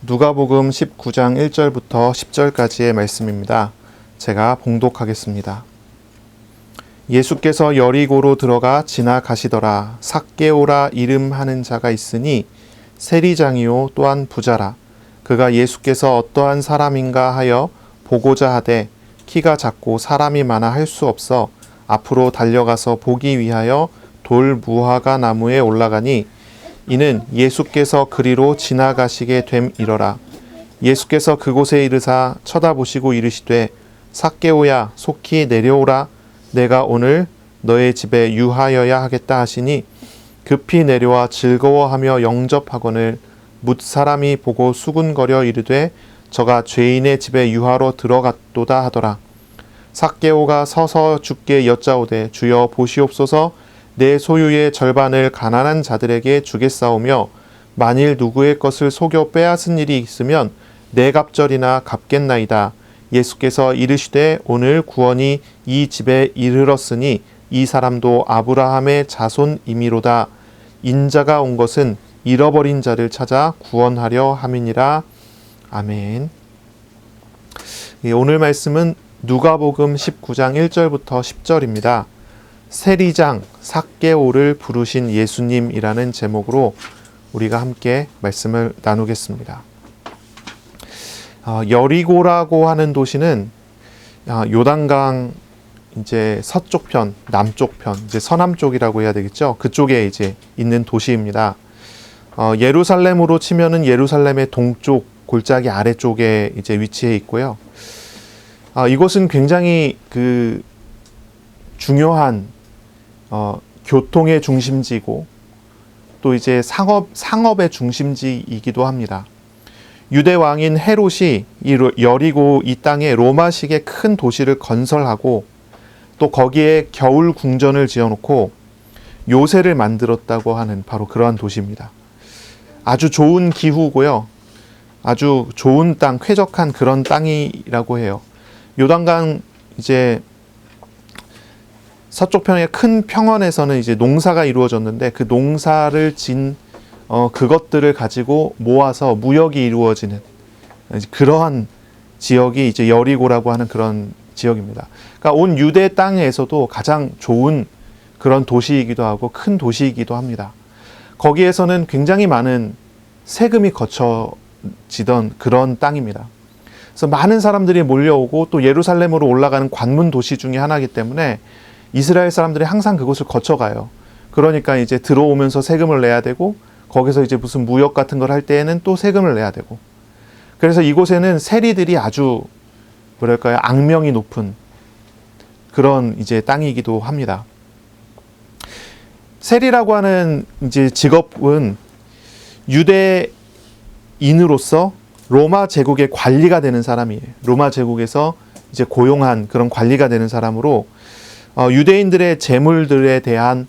누가복음 19장 1절부터 10절까지의 말씀입니다. 제가 봉독하겠습니다. 예수께서 여리고로 들어가 지나가시더라. 삭개오라 이름하는 자가 있으니 세리장이요 또한 부자라. 그가 예수께서 어떠한 사람인가 하여 보고자 하되 키가 작고 사람이 많아 할 수 없어 앞으로 달려가서 보기 위하여 돌 무화과 나무에 올라가니 이는 예수께서 그리로 지나가시게 됨이러라. 예수께서 그곳에 이르사 쳐다보시고 이르시되 삭개오야 속히 내려오라. 내가 오늘 너의 집에 유하여야 하겠다 하시니 급히 내려와 즐거워하며 영접하거늘 뭇 사람이 보고 수군거려 이르되 저가 죄인의 집에 유하러 들어갔도다 하더라. 삭개오가 서서 주께 여짜오되 주여 보시옵소서 내 소유의 절반을 가난한 자들에게 주겠사오며 만일 누구의 것을 속여 빼앗은 일이 있으면 내 갑절이나 갚겠나이다. 예수께서 이르시되 오늘 구원이 이 집에 이르렀으니 이 사람도 아브라함의 자손이미로다. 인자가 온 것은 잃어버린 자를 찾아 구원하려 함이니라. 아멘. 오늘 말씀은 누가복음 19장 1절부터 10절입니다. 세리장 삭개오를 부르신 예수님이라는 제목으로 우리가 함께 말씀을 나누겠습니다. 여리고라고 하는 도시는 요단강 이제 서쪽 편, 남쪽 편, 이제 서남 쪽이라고 해야 되겠죠. 그쪽에 이제 있는 도시입니다. 예루살렘으로 치면은 예루살렘의 동쪽 골짜기 아래쪽에 이제 위치해 있고요. 이곳은 굉장히 중요한 교통의 중심지고 또 이제 상업의 중심지이기도 합니다. 유대 왕인 헤롯이 이 여리고 이 땅에 로마식의 큰 도시를 건설하고 또 거기에 겨울 궁전을 지어놓고 요새를 만들었다고 하는 바로 그러한 도시입니다. 아주 좋은 기후고요. 아주 좋은 땅, 쾌적한 그런 땅이라고 해요. 요단강 이제 서쪽 편의 큰 평원에서는 이제 농사가 이루어졌는데 그 농사를 진 그것들을 가지고 모아서 무역이 이루어지는 그러한 지역이 이제 여리고라고 하는 그런 지역입니다. 그러니까 온 유대 땅에서도 가장 좋은 그런 도시이기도 하고 큰 도시이기도 합니다. 거기에서는 굉장히 많은 세금이 거쳐지던 그런 땅입니다. 그래서 많은 사람들이 몰려오고 또 예루살렘으로 올라가는 관문 도시 중에 하나이기 때문에 이스라엘 사람들이 항상 그곳을 거쳐가요. 그러니까 이제 들어오면서 세금을 내야 되고 거기서 이제 무슨 무역 같은 걸 할 때에는 또 세금을 내야 되고 그래서 이곳에는 세리들이 아주 뭐랄까요 악명이 높은 그런 이제 땅이기도 합니다. 세리라고 하는 이제 직업은 유대인으로서 로마 제국의 관리가 되는 사람이에요. 로마 제국에서 이제 고용한 그런 관리가 되는 사람으로 유대인들의 재물들에 대한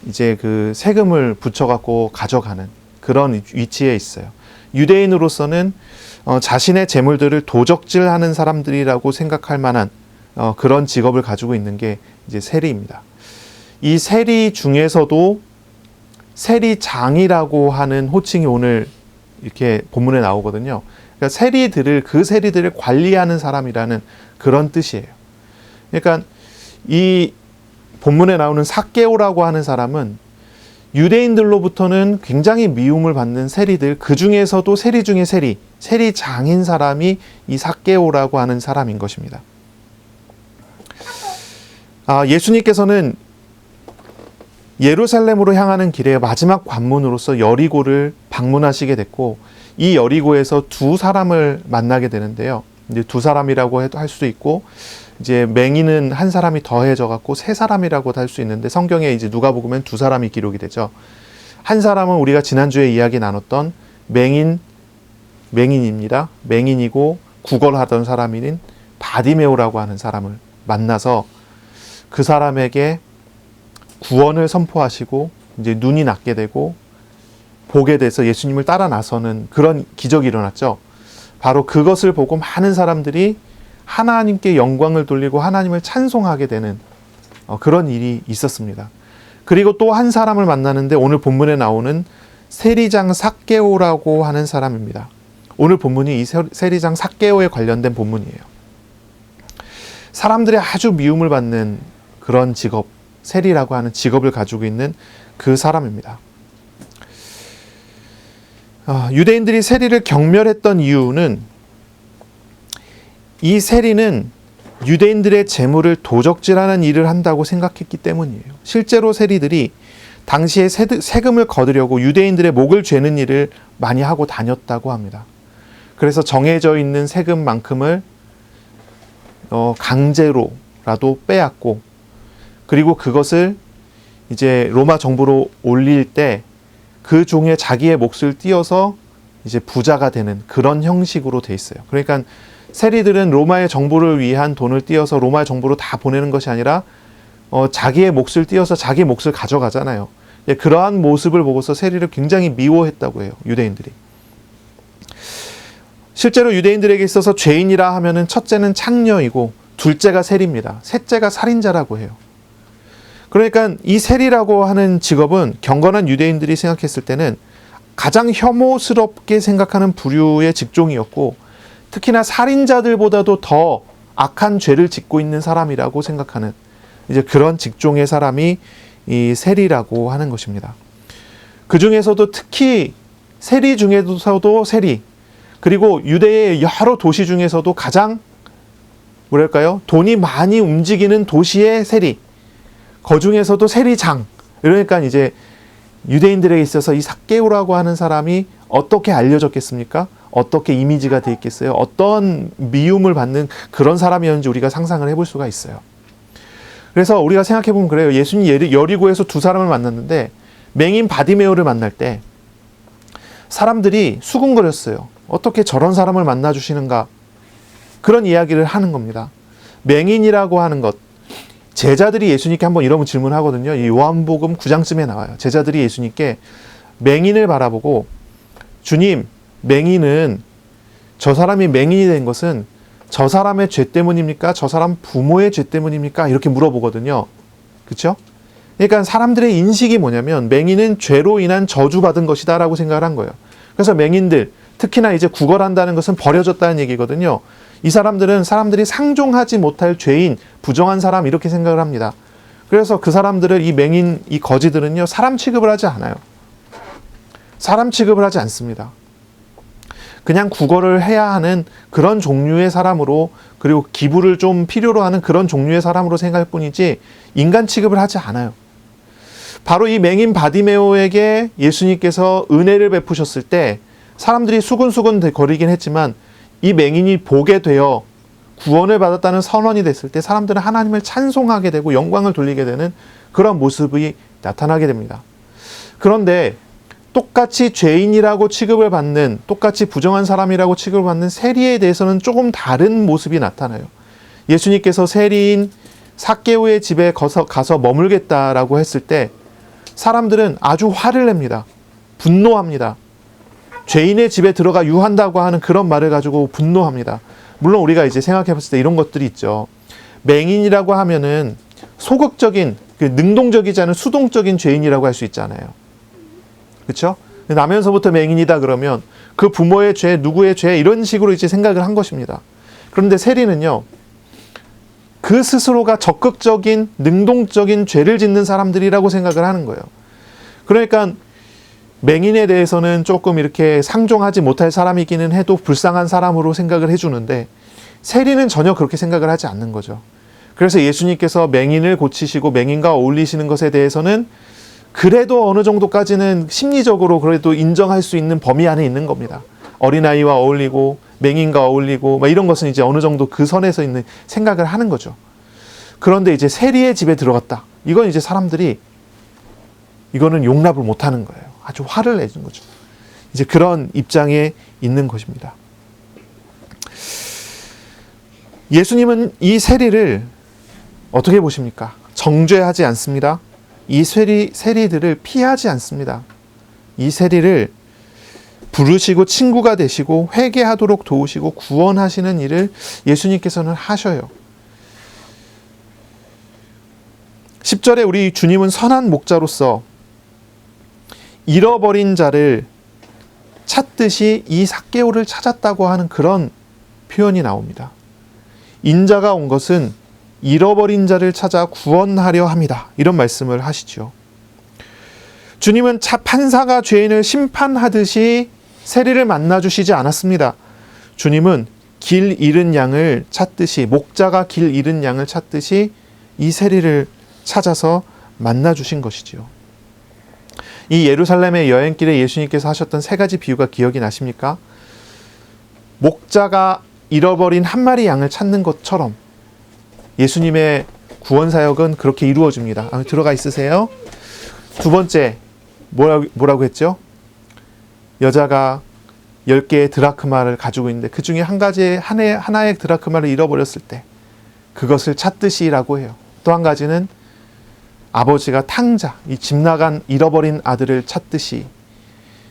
이제 그 세금을 붙여갖고 가져가는 그런 위치에 있어요. 유대인으로서는 자신의 재물들을 도적질하는 사람들이라고 생각할 만한 그런 직업을 가지고 있는 게 이제 세리입니다. 이 세리 중에서도 세리장이라고 하는 호칭이 오늘 이렇게 본문에 나오거든요. 그러니까 세리들을 관리하는 사람이라는 그런 뜻이에요. 그러니까 이 본문에 나오는 삭개오라고 하는 사람은 유대인들로부터는 굉장히 미움을 받는 세리들, 그 중에서도 세리 중에 세리장인 사람이 이 삭개오라고 하는 사람인 것입니다. 예수님께서는 예루살렘으로 향하는 길의 마지막 관문으로서 여리고를 방문하시게 됐고 이 여리고에서 두 사람을 만나게 되는데요. 이제 두 사람이라고 할 수도 있고 이제 맹인은 한 사람이 더해져 갖고 세 사람이라고도 할 수 있는데 성경에 이제 누가복음엔 두 사람이 기록이 되죠. 한 사람은 우리가 지난주에 이야기 나눴던 맹인입니다. 맹인이고 구걸하던 사람인 바디메오라고 하는 사람을 만나서 그 사람에게 구원을 선포하시고 이제 눈이 낫게 되고 보게 돼서 예수님을 따라 나서는 그런 기적이 일어났죠. 바로 그것을 보고 많은 사람들이 하나님께 영광을 돌리고 하나님을 찬송하게 되는 그런 일이 있었습니다. 그리고 또 한 사람을 만나는데 오늘 본문에 나오는 세리장 삭개오라고 하는 사람입니다. 오늘 본문이 이 세리장 삭개오에 관련된 본문이에요. 사람들의 아주 미움을 받는 그런 직업, 세리라고 하는 직업을 가지고 있는 그 사람입니다. 유대인들이 세리를 경멸했던 이유는 이 세리는 유대인들의 재물을 도적질하는 일을 한다고 생각했기 때문이에요. 실제로 세리들이 당시에 세금을 거두려고 유대인들의 목을 죄는 일을 많이 하고 다녔다고 합니다. 그래서 정해져 있는 세금만큼을 강제로라도 빼앗고, 그리고 그것을 이제 로마 정부로 올릴 때 그 종에 자기의 몫을 띄어서 이제 부자가 되는 그런 형식으로 돼 있어요. 그러니까 세리들은 로마의 정부를 위한 돈을 띄어서 로마의 정부로 다 보내는 것이 아니라 자기의 몫을 띄어서 자기 몫을 가져가잖아요. 그러한 모습을 보고서 세리를 굉장히 미워했다고 해요, 유대인들이. 실제로 유대인들에게 있어서 죄인이라 하면은 첫째는 창녀이고 둘째가 세리입니다. 셋째가 살인자라고 해요. 그러니까 이 세리라고 하는 직업은 경건한 유대인들이 생각했을 때는 가장 혐오스럽게 생각하는 부류의 직종이었고, 특히나 살인자들보다도 더 악한 죄를 짓고 있는 사람이라고 생각하는 이제 그런 직종의 사람이 이 세리라고 하는 것입니다. 그 중에서도 특히 세리 중에서도 세리, 그리고 유대의 여러 도시 중에서도 가장 뭐랄까요? 돈이 많이 움직이는 도시의 세리, 그 중에서도 세리장. 그러니까 이제 유대인들에게 있어서 이 삭개오라고 하는 사람이 어떻게 알려졌겠습니까? 어떻게 이미지가 돼 있겠어요? 어떤 미움을 받는 그런 사람이었는지 우리가 상상을 해볼 수가 있어요. 그래서 우리가 생각해보면 그래요. 예수님이 여리고에서 두 사람을 만났는데 맹인 바디메오를 만날 때 사람들이 수군거렸어요. 어떻게 저런 사람을 만나주시는가? 그런 이야기를 하는 겁니다. 맹인이라고 하는 것, 제자들이 예수님께 한번 이런 질문을 하거든요. 이 요한복음 9장쯤에 나와요. 제자들이 예수님께 맹인을 바라보고, 주님, 맹인은, 저 사람이 맹인이 된 것은 저 사람의 죄 때문입니까? 저 사람 부모의 죄 때문입니까? 이렇게 물어보거든요. 그렇죠? 그러니까 사람들의 인식이 뭐냐면 맹인은 죄로 인한 저주받은 것이다 라고 생각을 한 거예요. 그래서 맹인들, 특히나 이제 구걸한다는 것은 버려졌다는 얘기거든요. 이 사람들은 사람들이 상종하지 못할 죄인, 부정한 사람 이렇게 생각을 합니다. 그래서 그 사람들을, 이 맹인, 이 거지들은요, 사람 취급을 하지 않아요. 사람 취급을 하지 않습니다. 그냥 구걸을 해야 하는 그런 종류의 사람으로, 그리고 기부를 좀 필요로 하는 그런 종류의 사람으로 생각할 뿐이지 인간 취급을 하지 않아요. 바로 이 맹인 바디메오에게 예수님께서 은혜를 베푸셨을 때 사람들이 수근수근 거리긴 했지만 이 맹인이 보게 되어 구원을 받았다는 선언이 됐을 때 사람들은 하나님을 찬송하게 되고 영광을 돌리게 되는 그런 모습이 나타나게 됩니다. 그런데 똑같이 죄인이라고 취급을 받는, 똑같이 부정한 사람이라고 취급을 받는 세리에 대해서는 조금 다른 모습이 나타나요. 예수님께서 세리인 삭개오의 집에 가서 머물겠다라고 했을 때 사람들은 아주 화를 냅니다. 분노합니다. 죄인의 집에 들어가 유한다고 하는 그런 말을 가지고 분노합니다. 물론 우리가 이제 생각해 봤을 때 이런 것들이 있죠. 맹인이라고 하면은 소극적인, 능동적이지 않은 수동적인 죄인이라고 할 수 있잖아요. 그렇죠? 나면서부터 맹인이다 그러면 그 부모의 죄, 누구의 죄 이런 식으로 이제 생각을 한 것입니다. 그런데 세리는요, 그 스스로가 적극적인, 능동적인 죄를 짓는 사람들이라고 생각을 하는 거예요. 그러니까 맹인에 대해서는 조금 이렇게 상종하지 못할 사람이기는 해도 불쌍한 사람으로 생각을 해주는데 세리는 전혀 그렇게 생각을 하지 않는 거죠. 그래서 예수님께서 맹인을 고치시고 맹인과 어울리시는 것에 대해서는 그래도 어느 정도까지는 심리적으로 그래도 인정할 수 있는 범위 안에 있는 겁니다. 어린아이와 어울리고 맹인과 어울리고 막 이런 것은 이제 어느 정도 그 선에서 있는 생각을 하는 거죠. 그런데 이제 세리의 집에 들어갔다. 이건 이제 사람들이 이거는 용납을 못하는 거예요. 아주 화를 내는 거죠. 이제 그런 입장에 있는 것입니다. 예수님은 이 세리를 어떻게 보십니까? 정죄하지 않습니다. 이 세리들을 피하지 않습니다. 이 세리를 부르시고 친구가 되시고 회개하도록 도우시고 구원하시는 일을 예수님께서는 하셔요. 10절에 우리 주님은 선한 목자로서 잃어버린 자를 찾듯이 이 삭개오를 찾았다고 하는 그런 표현이 나옵니다. 인자가 온 것은 잃어버린 자를 찾아 구원하려 함이다. 이런 말씀을 하시죠. 주님은 판사가 죄인을 심판하듯이 세리를 만나주시지 않았습니다. 주님은 길 잃은 양을 찾듯이, 목자가 길 잃은 양을 찾듯이 이 세리를 찾아서 만나주신 것이지요. 이 예루살렘의 여행길에 예수님께서 하셨던 세 가지 비유가 기억이 나십니까? 목자가 잃어버린 한 마리 양을 찾는 것처럼 예수님의 구원사역은 그렇게 이루어집니다. 들어가 있으세요. 두 번째, 뭐라고 했죠? 여자가 10개의 드라크마를 가지고 있는데 그 중에 하나의 드라크마를 잃어버렸을 때 그것을 찾듯이라고 해요. 또 한 가지는 아버지가 탕자, 이 집 나간 잃어버린 아들을 찾듯이,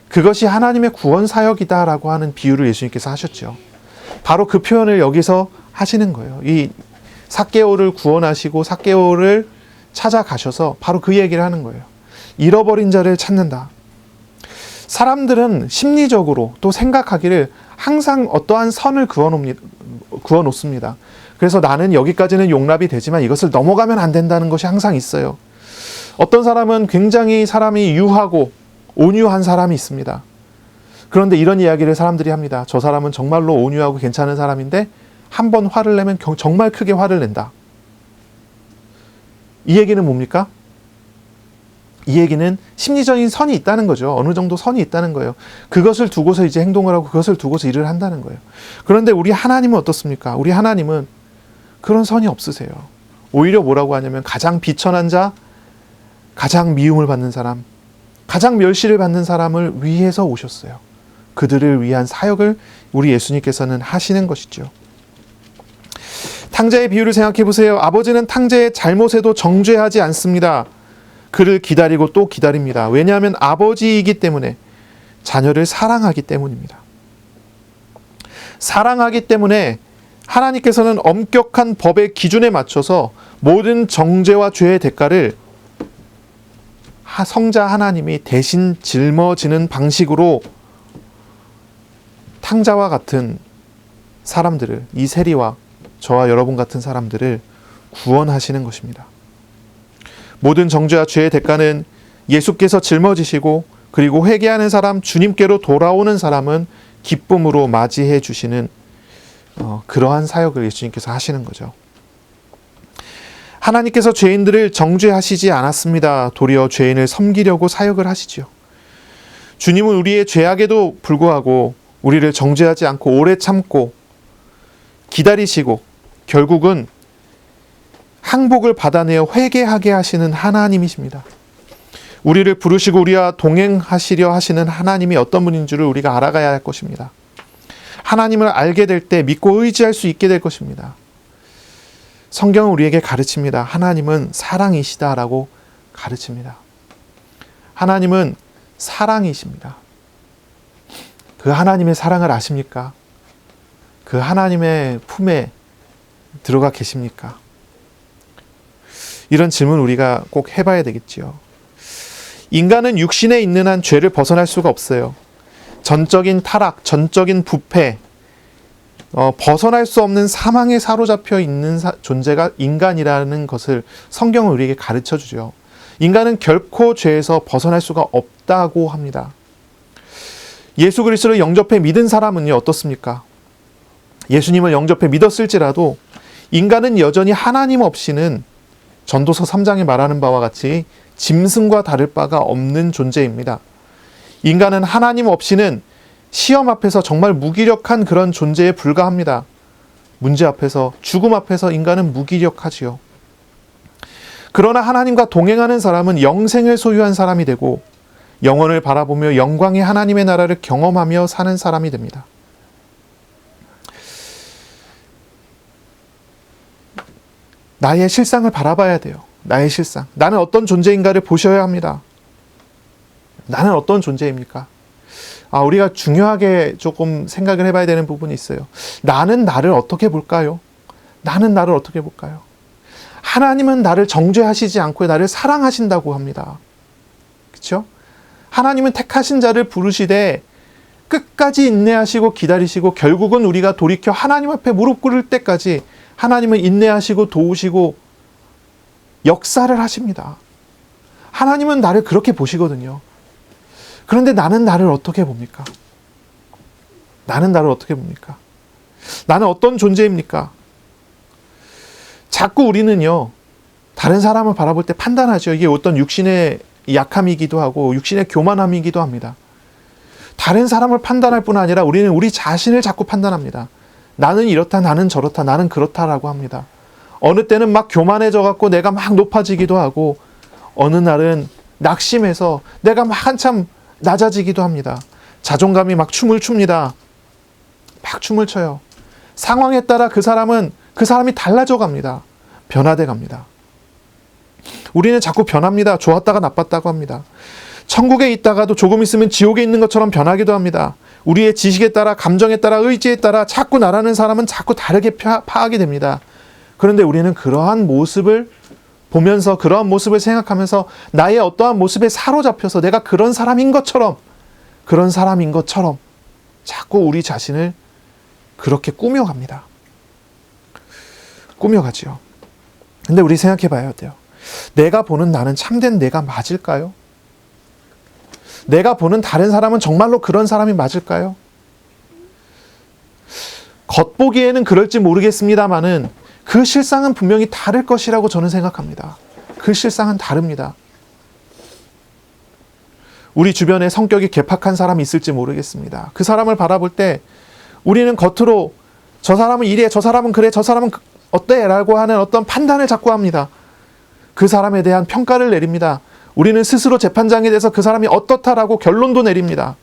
그것이 하나님의 구원 사역이다라고 하는 비유를 예수님께서 하셨죠. 바로 그 표현을 여기서 하시는 거예요. 이 삭개오를 구원하시고 삭개오를 찾아가셔서 바로 그 얘기를 하는 거예요. 잃어버린 자를 찾는다. 사람들은 심리적으로 또 생각하기를 항상 어떠한 선을 그어놓습니다. 그래서 나는 여기까지는 용납이 되지만 이것을 넘어가면 안 된다는 것이 항상 있어요. 어떤 사람은 굉장히 사람이 유하고 온유한 사람이 있습니다. 그런데 이런 이야기를 사람들이 합니다. 저 사람은 정말로 온유하고 괜찮은 사람인데 한 번 화를 내면 정말 크게 화를 낸다. 이 얘기는 뭡니까? 이 얘기는 심리적인 선이 있다는 거죠. 어느 정도 선이 있다는 거예요. 그것을 두고서 이제 행동을 하고 그것을 두고서 일을 한다는 거예요. 그런데 우리 하나님은 어떻습니까? 우리 하나님은 그런 선이 없으세요. 오히려 뭐라고 하냐면 가장 비천한 자, 가장 미움을 받는 사람, 가장 멸시를 받는 사람을 위해서 오셨어요. 그들을 위한 사역을 우리 예수님께서는 하시는 것이죠. 탕자의 비유를 생각해 보세요. 아버지는 탕자의 잘못에도 정죄하지 않습니다. 그를 기다리고 또 기다립니다. 왜냐하면 아버지이기 때문에, 자녀를 사랑하기 때문입니다. 사랑하기 때문에 하나님께서는 엄격한 법의 기준에 맞춰서 모든 정죄와 죄의 대가를 성자 하나님이 대신 짊어지는 방식으로 탕자와 같은 사람들을, 이 세리와 저와 여러분 같은 사람들을 구원하시는 것입니다. 모든 정죄와 죄의 대가는 예수께서 짊어지시고, 그리고 회개하는 사람, 주님께로 돌아오는 사람은 기쁨으로 맞이해 주시는 그러한 사역을 예수님께서 하시는 거죠. 하나님께서 죄인들을 정죄하시지 않았습니다. 도리어 죄인을 섬기려고 사역을 하시죠. 주님은 우리의 죄악에도 불구하고 우리를 정죄하지 않고 오래 참고 기다리시고 결국은 항복을 받아내어 회개하게 하시는 하나님이십니다. 우리를 부르시고 우리와 동행하시려 하시는 하나님이 어떤 분인 줄을 우리가 알아가야 할 것입니다. 하나님을 알게 될 때 믿고 의지할 수 있게 될 것입니다. 성경은 우리에게 가르칩니다. 하나님은 사랑이시다라고 가르칩니다. 하나님은 사랑이십니다. 그 하나님의 사랑을 아십니까? 그 하나님의 품에 들어가 계십니까? 이런 질문 우리가 꼭 해봐야 되겠지요. 인간은 육신에 있는 한 죄를 벗어날 수가 없어요. 전적인 타락, 전적인 부패, 벗어날 수 없는 사망에 사로잡혀 있는 존재가 인간이라는 것을 성경은 우리에게 가르쳐 주죠. 인간은 결코 죄에서 벗어날 수가 없다고 합니다. 예수 그리스도를 영접해 믿은 사람은요, 어떻습니까? 예수님을 영접해 믿었을지라도 인간은 여전히 하나님 없이는 전도서 3장에 말하는 바와 같이 짐승과 다를 바가 없는 존재입니다. 인간은 하나님 없이는 시험 앞에서 정말 무기력한 그런 존재에 불과합니다. 문제 앞에서, 죽음 앞에서 인간은 무기력하지요. 그러나 하나님과 동행하는 사람은 영생을 소유한 사람이 되고 영원을 바라보며 영광의 하나님의 나라를 경험하며 사는 사람이 됩니다. 나의 실상을 바라봐야 돼요. 나의 실상. 나는 어떤 존재인가를 보셔야 합니다. 나는 어떤 존재입니까? 우리가 중요하게 조금 생각을 해봐야 되는 부분이 있어요. 나는 나를 어떻게 볼까요? 나는 나를 어떻게 볼까요? 하나님은 나를 정죄하시지 않고 나를 사랑하신다고 합니다. 그렇죠? 하나님은 택하신 자를 부르시되 끝까지 인내하시고 기다리시고 결국은 우리가 돌이켜 하나님 앞에 무릎 꿇을 때까지 하나님은 인내하시고 도우시고 역사를 하십니다. 하나님은 나를 그렇게 보시거든요. 그런데 나는 나를 어떻게 봅니까? 나는 나를 어떻게 봅니까? 나는 어떤 존재입니까? 자꾸 우리는요, 다른 사람을 바라볼 때 판단하죠. 이게 어떤 육신의 약함이기도 하고 육신의 교만함이기도 합니다. 다른 사람을 판단할 뿐 아니라 우리는 우리 자신을 자꾸 판단합니다. 나는 이렇다, 나는 저렇다, 나는 그렇다라고 합니다. 어느 때는 막 교만해져 갖고 내가 막 높아지기도 하고 어느 날은 낙심해서 내가 막 한참 낮아지기도 합니다. 자존감이 막 춤을 춥니다. 막 춤을 춰요. 상황에 따라 그 사람이 달라져 갑니다. 변화돼 갑니다. 우리는 자꾸 변합니다. 좋았다가 나빴다고 합니다. 천국에 있다가도 조금 있으면 지옥에 있는 것처럼 변하기도 합니다. 우리의 지식에 따라, 감정에 따라, 의지에 따라 자꾸 나라는 사람은 자꾸 다르게 파악이 됩니다. 그런데 우리는 그러한 모습을 보면서, 그러한 모습을 생각하면서 나의 어떠한 모습에 사로잡혀서 내가 그런 사람인 것처럼 자꾸 우리 자신을 그렇게 꾸며갑니다. 꾸며가지요. 근데 우리 생각해 봐야 돼요. 내가 보는 나는 참된 내가 맞을까요? 내가 보는 다른 사람은 정말로 그런 사람이 맞을까요? 겉보기에는 그럴지 모르겠습니다만은 그 실상은 분명히 다를 것이라고 저는 생각합니다. 그 실상은 다릅니다. 우리 주변에 성격이 괴팍한 사람이 있을지 모르겠습니다. 그 사람을 바라볼 때 우리는 겉으로 저 사람은 이래, 저 사람은 그래, 저 사람은 어때? 라고 하는 어떤 판단을 자꾸 합니다. 그 사람에 대한 평가를 내립니다. 우리는 스스로 재판장이 돼서 그 사람이 어떻다라고 결론도 내립니다.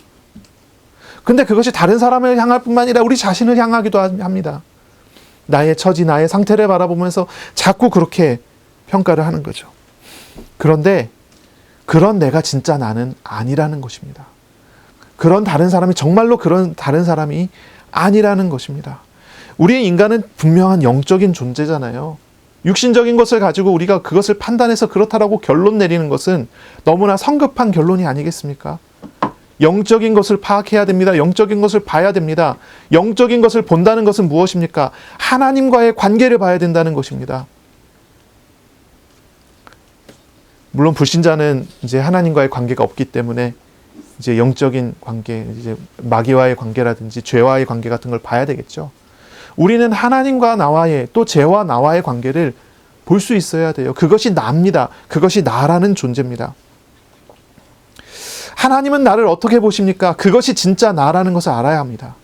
근데 그것이 다른 사람을 향할 뿐만 아니라 우리 자신을 향하기도 합니다. 나의 처지, 나의 상태를 바라보면서 자꾸 그렇게 평가를 하는 거죠. 그런데 그런 내가 진짜 나는 아니라는 것입니다. 그런 다른 사람이 정말로 그런 다른 사람이 아니라는 것입니다. 우리 인간은 분명한 영적인 존재잖아요. 육신적인 것을 가지고 우리가 그것을 판단해서 그렇다라고 결론 내리는 것은 너무나 성급한 결론이 아니겠습니까? 영적인 것을 파악해야 됩니다. 영적인 것을 봐야 됩니다. 영적인 것을 본다는 것은 무엇입니까? 하나님과의 관계를 봐야 된다는 것입니다. 물론 불신자는 이제 하나님과의 관계가 없기 때문에 이제 영적인 관계, 이제 마귀와의 관계라든지 죄와의 관계 같은 걸 봐야 되겠죠. 우리는 하나님과 나와의, 또 죄와 나와의 관계를 볼 수 있어야 돼요. 그것이 나입니다. 그것이 나라는 존재입니다. 하나님은 나를 어떻게 보십니까? 그것이 진짜 나라는 것을 알아야 합니다.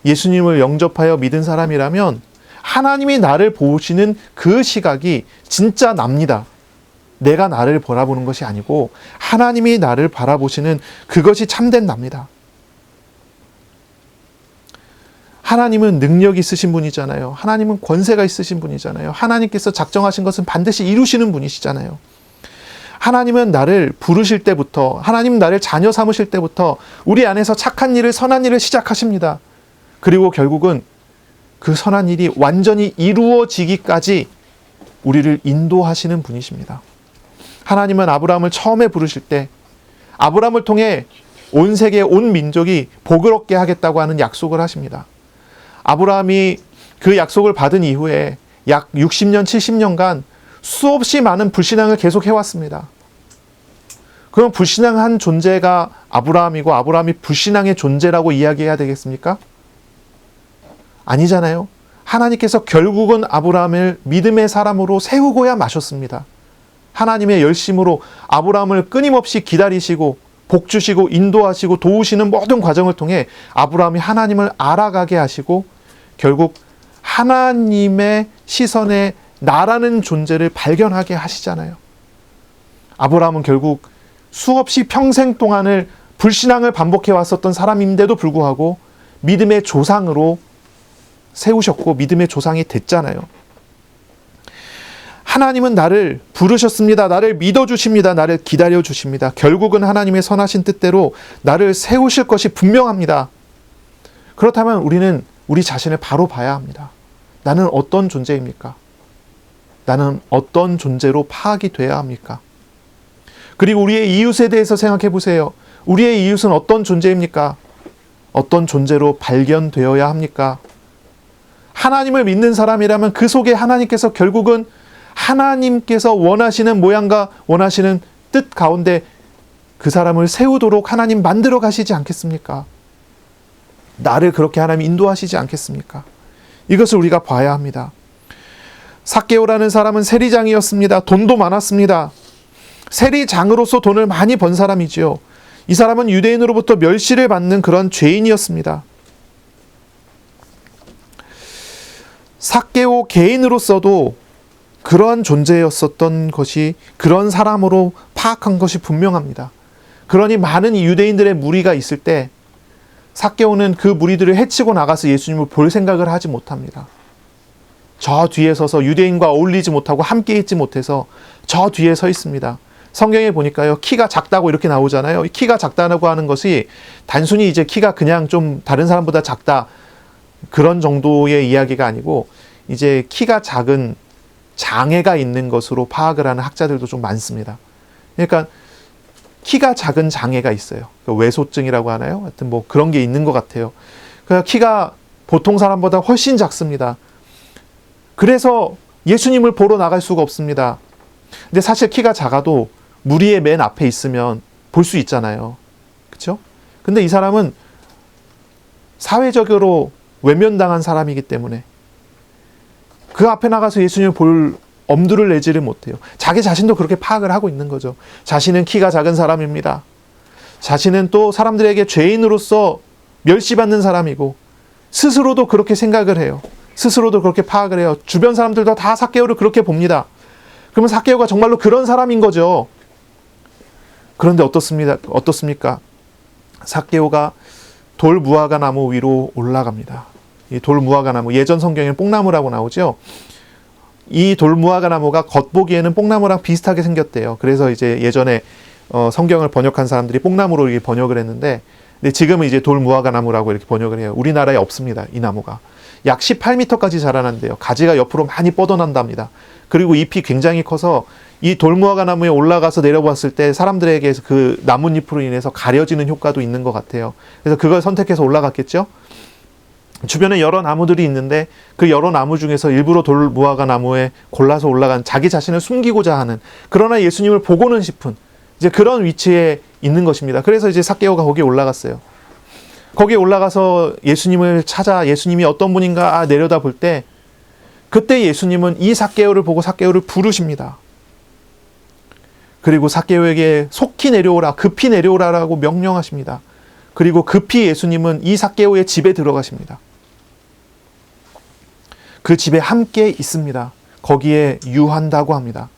예수님을 영접하여 믿은 사람이라면 하나님이 나를 보시는 그 시각이 진짜 납니다. 내가 나를 바라보는 것이 아니고 하나님이 나를 바라보시는 그것이 참된 납니다. 하나님은 능력이 있으신 분이잖아요. 하나님은 권세가 있으신 분이잖아요. 하나님께서 작정하신 것은 반드시 이루시는 분이시잖아요. 하나님은 나를 부르실 때부터, 하나님 나를 자녀 삼으실 때부터 우리 안에서 착한 일을, 선한 일을 시작하십니다. 그리고 결국은 그 선한 일이 완전히 이루어지기까지 우리를 인도하시는 분이십니다. 하나님은 아브라함을 처음에 부르실 때 아브라함을 통해 온 세계, 온 민족이 복을 얻게 하겠다고 하는 약속을 하십니다. 아브라함이 그 약속을 받은 이후에 약 60년, 70년간 수없이 많은 불신앙을 계속 해왔습니다. 그럼 불신앙한 존재가 아브라함이고 아브라함이 불신앙의 존재라고 이야기해야 되겠습니까? 아니잖아요. 하나님께서 결국은 아브라함을 믿음의 사람으로 세우고야 마셨습니다. 하나님의 열심으로 아브라함을 끊임없이 기다리시고 복 주시고 인도하시고 도우시는 모든 과정을 통해 아브라함이 하나님을 알아가게 하시고 결국 하나님의 시선에 나라는 존재를 발견하게 하시잖아요. 아브라함은 결국 수없이 평생 동안을 불신앙을 반복해 왔었던 사람인데도 불구하고 믿음의 조상으로 세우셨고 믿음의 조상이 됐잖아요. 하나님은 나를 부르셨습니다. 나를 믿어주십니다. 나를 기다려주십니다. 결국은 하나님의 선하신 뜻대로 나를 세우실 것이 분명합니다. 그렇다면 우리는 우리 자신을 바로 봐야 합니다. 나는 어떤 존재입니까? 나는 어떤 존재로 파악이 돼야 합니까? 그리고 우리의 이웃에 대해서 생각해 보세요. 우리의 이웃은 어떤 존재입니까? 어떤 존재로 발견되어야 합니까? 하나님을 믿는 사람이라면 그 속에 하나님께서 결국은 하나님께서 원하시는 모양과 원하시는 뜻 가운데 그 사람을 세우도록 하나님 만들어 가시지 않겠습니까? 나를 그렇게 하나님 인도하시지 않겠습니까? 이것을 우리가 봐야 합니다. 삭개오라는 사람은 세리장이었습니다. 돈도 많았습니다. 세리장으로서 돈을 많이 번 사람이지요. 이 사람은 유대인으로부터 멸시를 받는 그런 죄인이었습니다. 삭개오 개인으로서도 그러한 존재였었던 것이, 그런 사람으로 파악한 것이 분명합니다. 그러니 많은 유대인들의 무리가 있을 때 삭개오는 그 무리들을 해치고 나가서 예수님을 볼 생각을 하지 못합니다. 저 뒤에 서서 유대인과 어울리지 못하고 함께 있지 못해서 저 뒤에 서 있습니다. 성경에 보니까요, 키가 작다고 이렇게 나오잖아요. 키가 작다고 하는 것이 단순히 이제 키가 그냥 좀 다른 사람보다 작다, 그런 정도의 이야기가 아니고, 이제 키가 작은 장애가 있는 것으로 파악을 하는 학자들도 좀 많습니다. 그러니까 키가 작은 장애가 있어요. 외소증이라고 하나요? 하여튼 뭐 그런 게 있는 것 같아요. 그러니까 키가 보통 사람보다 훨씬 작습니다. 그래서 예수님을 보러 나갈 수가 없습니다. 근데 사실 키가 작아도 무리의 맨 앞에 있으면 볼 수 있잖아요. 그렇죠? 근데 이 사람은 사회적으로 외면당한 사람이기 때문에 그 앞에 나가서 예수님을 볼 엄두를 내지를 못해요. 자기 자신도 그렇게 파악을 하고 있는 거죠. 자신은 키가 작은 사람입니다. 자신은 또 사람들에게 죄인으로서 멸시받는 사람이고, 스스로도 그렇게 생각을 해요. 스스로도 그렇게 파악을 해요. 주변 사람들도 다 삭개오를 그렇게 봅니다. 그러면 삭개오가 정말로 그런 사람인 거죠. 그런데 어떻습니까? 삭개오가 돌 무화과 나무 위로 올라갑니다. 이 돌 무화과 나무, 예전 성경에는 뽕나무라고 나오죠. 이 돌 무화과 나무가 겉보기에는 뽕나무랑 비슷하게 생겼대요. 그래서 이제 예전에 성경을 번역한 사람들이 뽕나무로 이렇게 번역을 했는데, 근데 지금은 이제 돌 무화과 나무라고 이렇게 번역을 해요. 우리나라에 없습니다, 이 나무가. 약 18m까지 자라난대요. 가지가 옆으로 많이 뻗어난답니다. 그리고 잎이 굉장히 커서 이 돌무화과 나무에 올라가서 내려봤을 때 사람들에게 그 나뭇잎으로 인해서 가려지는 효과도 있는 것 같아요. 그래서 그걸 선택해서 올라갔겠죠. 주변에 여러 나무들이 있는데 그 여러 나무 중에서 일부러 돌무화과 나무에 골라서 올라간, 자기 자신을 숨기고자 하는, 그러나 예수님을 보고는 싶은 이제 그런 위치에 있는 것입니다. 그래서 이제 삭개오가 거기에 올라갔어요. 거기에 올라가서 예수님을 찾아 예수님이 어떤 분인가 내려다 볼 때, 그때 예수님은 이 삭개오를 보고 삭개오를 부르십니다. 그리고 삭개오에게 속히 내려오라, 급히 내려오라라고 명령하십니다. 그리고 급히 예수님은 이 삭개오의 집에 들어가십니다. 그 집에 함께 있습니다. 거기에 유한다고 합니다.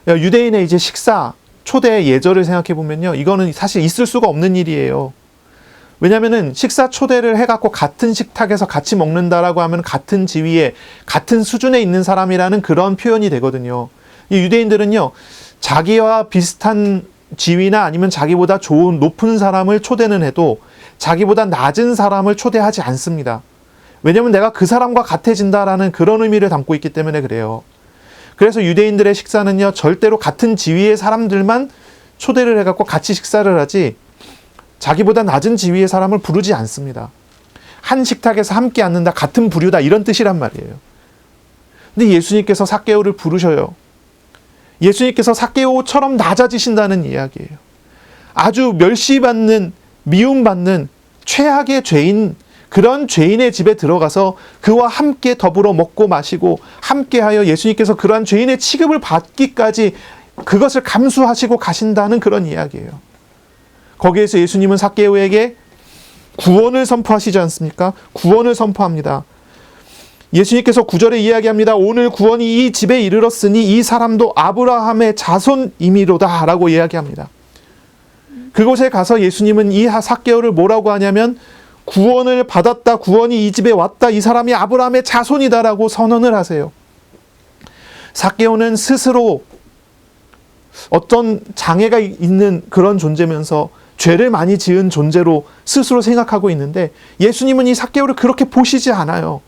유대인의 이제 식사, 초대 예절을 생각해 보면요, 이거는 사실 있을 수가 없는 일이에요. 왜냐면은 식사 초대를 해갖고 같은 식탁에서 같이 먹는다라고 하면 같은 지위에, 같은 수준에 있는 사람이라는 그런 표현이 되거든요. 이 유대인들은요, 자기와 비슷한 지위나 아니면 자기보다 좋은 높은 사람을 초대는 해도 자기보다 낮은 사람을 초대하지 않습니다. 왜냐면 내가 그 사람과 같아진다라는 그런 의미를 담고 있기 때문에 그래요. 그래서 유대인들의 식사는요, 절대로 같은 지위의 사람들만 초대를 해갖고 같이 식사를 하지 자기보다 낮은 지위의 사람을 부르지 않습니다. 한 식탁에서 함께 앉는다, 같은 부류다, 이런 뜻이란 말이에요. 근데 예수님께서 삭개오를 부르셔요. 예수님께서 삭개오처럼 낮아지신다는 이야기예요. 아주 멸시받는, 미움받는 최악의 죄인, 그런 죄인의 집에 들어가서 그와 함께 더불어 먹고 마시고 함께하여 예수님께서 그러한 죄인의 취급을 받기까지 그것을 감수하시고 가신다는 그런 이야기예요. 거기에서 예수님은 삭개오에게 구원을 선포하시지 않습니까? 구원을 선포합니다. 예수님께서 9절에 이야기합니다. 오늘 구원이 이 집에 이르렀으니 이 사람도 아브라함의 자손이미로다 라고 이야기합니다. 그곳에 가서 예수님은 이 삭개오를 뭐라고 하냐면 구원을 받았다, 구원이 이 집에 왔다, 이 사람이 아브라함의 자손이다라고 선언을 하세요. 삭개오는 스스로 어떤 장애가 있는 그런 존재면서 죄를 많이 지은 존재로 스스로 생각하고 있는데, 예수님은 이 삭개오를 그렇게 보시지 않아요.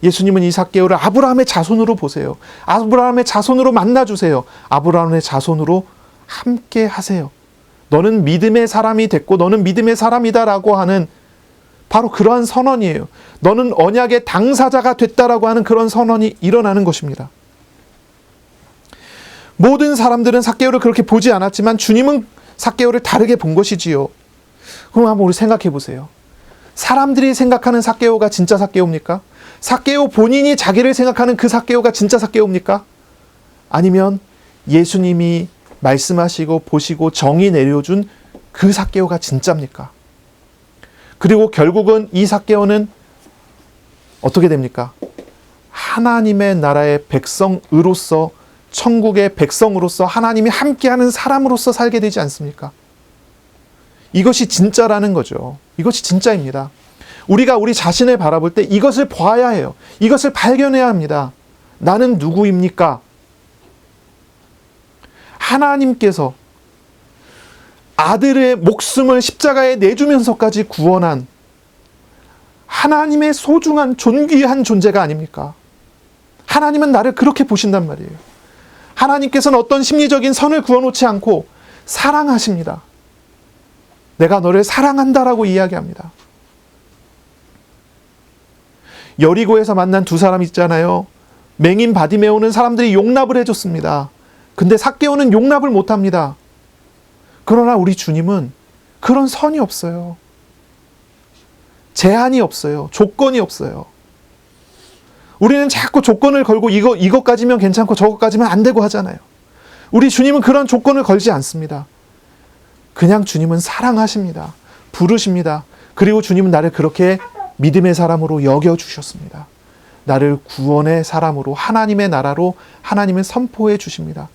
예수님은 이 삭개오를 아브라함의 자손으로 보세요. 아브라함의 자손으로 만나주세요. 아브라함의 자손으로 함께 하세요. 너는 믿음의 사람이 됐고 너는 믿음의 사람이다라고 하는 바로 그러한 선언이에요. 너는 언약의 당사자가 됐다라고 하는 그런 선언이 일어나는 것입니다. 모든 사람들은 삭개오를 그렇게 보지 않았지만 주님은 삭개오를 다르게 본 것이지요. 그럼 한번 우리 생각해 보세요. 사람들이 생각하는 삭개오가 진짜 삭개오입니까? 삭개오 본인이 자기를 생각하는 그 삭개오가 진짜 삭개오입니까? 아니면 예수님이 말씀하시고 보시고 정의 내려준 그 삭개오가 진짜입니까? 그리고 결국은 이 삭개오는 어떻게 됩니까? 하나님의 나라의 백성으로서, 천국의 백성으로서 하나님이 함께하는 사람으로서 살게 되지 않습니까? 이것이 진짜라는 거죠. 이것이 진짜입니다. 우리가 우리 자신을 바라볼 때 이것을 봐야 해요. 이것을 발견해야 합니다. 나는 누구입니까? 하나님께서 아들의 목숨을 십자가에 내주면서까지 구원한 하나님의 소중한 존귀한 존재가 아닙니까? 하나님은 나를 그렇게 보신단 말이에요. 하나님께서는 어떤 심리적인 선을 그어놓지 않고 사랑하십니다. 내가 너를 사랑한다라고 이야기합니다. 여리고에서 만난 두 사람 있잖아요. 맹인 바디메오는 사람들이 용납을 해줬습니다. 근데 삭개오는 용납을 못합니다. 그러나 우리 주님은 그런 선이 없어요. 제한이 없어요. 조건이 없어요. 우리는 자꾸 조건을 걸고 이것까지면 괜찮고 저것까지면 안 되고 하잖아요. 우리 주님은 그런 조건을 걸지 않습니다. 그냥 주님은 사랑하십니다. 부르십니다. 그리고 주님은 나를 그렇게 믿음의 사람으로 여겨주셨습니다. 나를 구원의 사람으로 하나님의 나라로 하나님을 선포해 주십니다.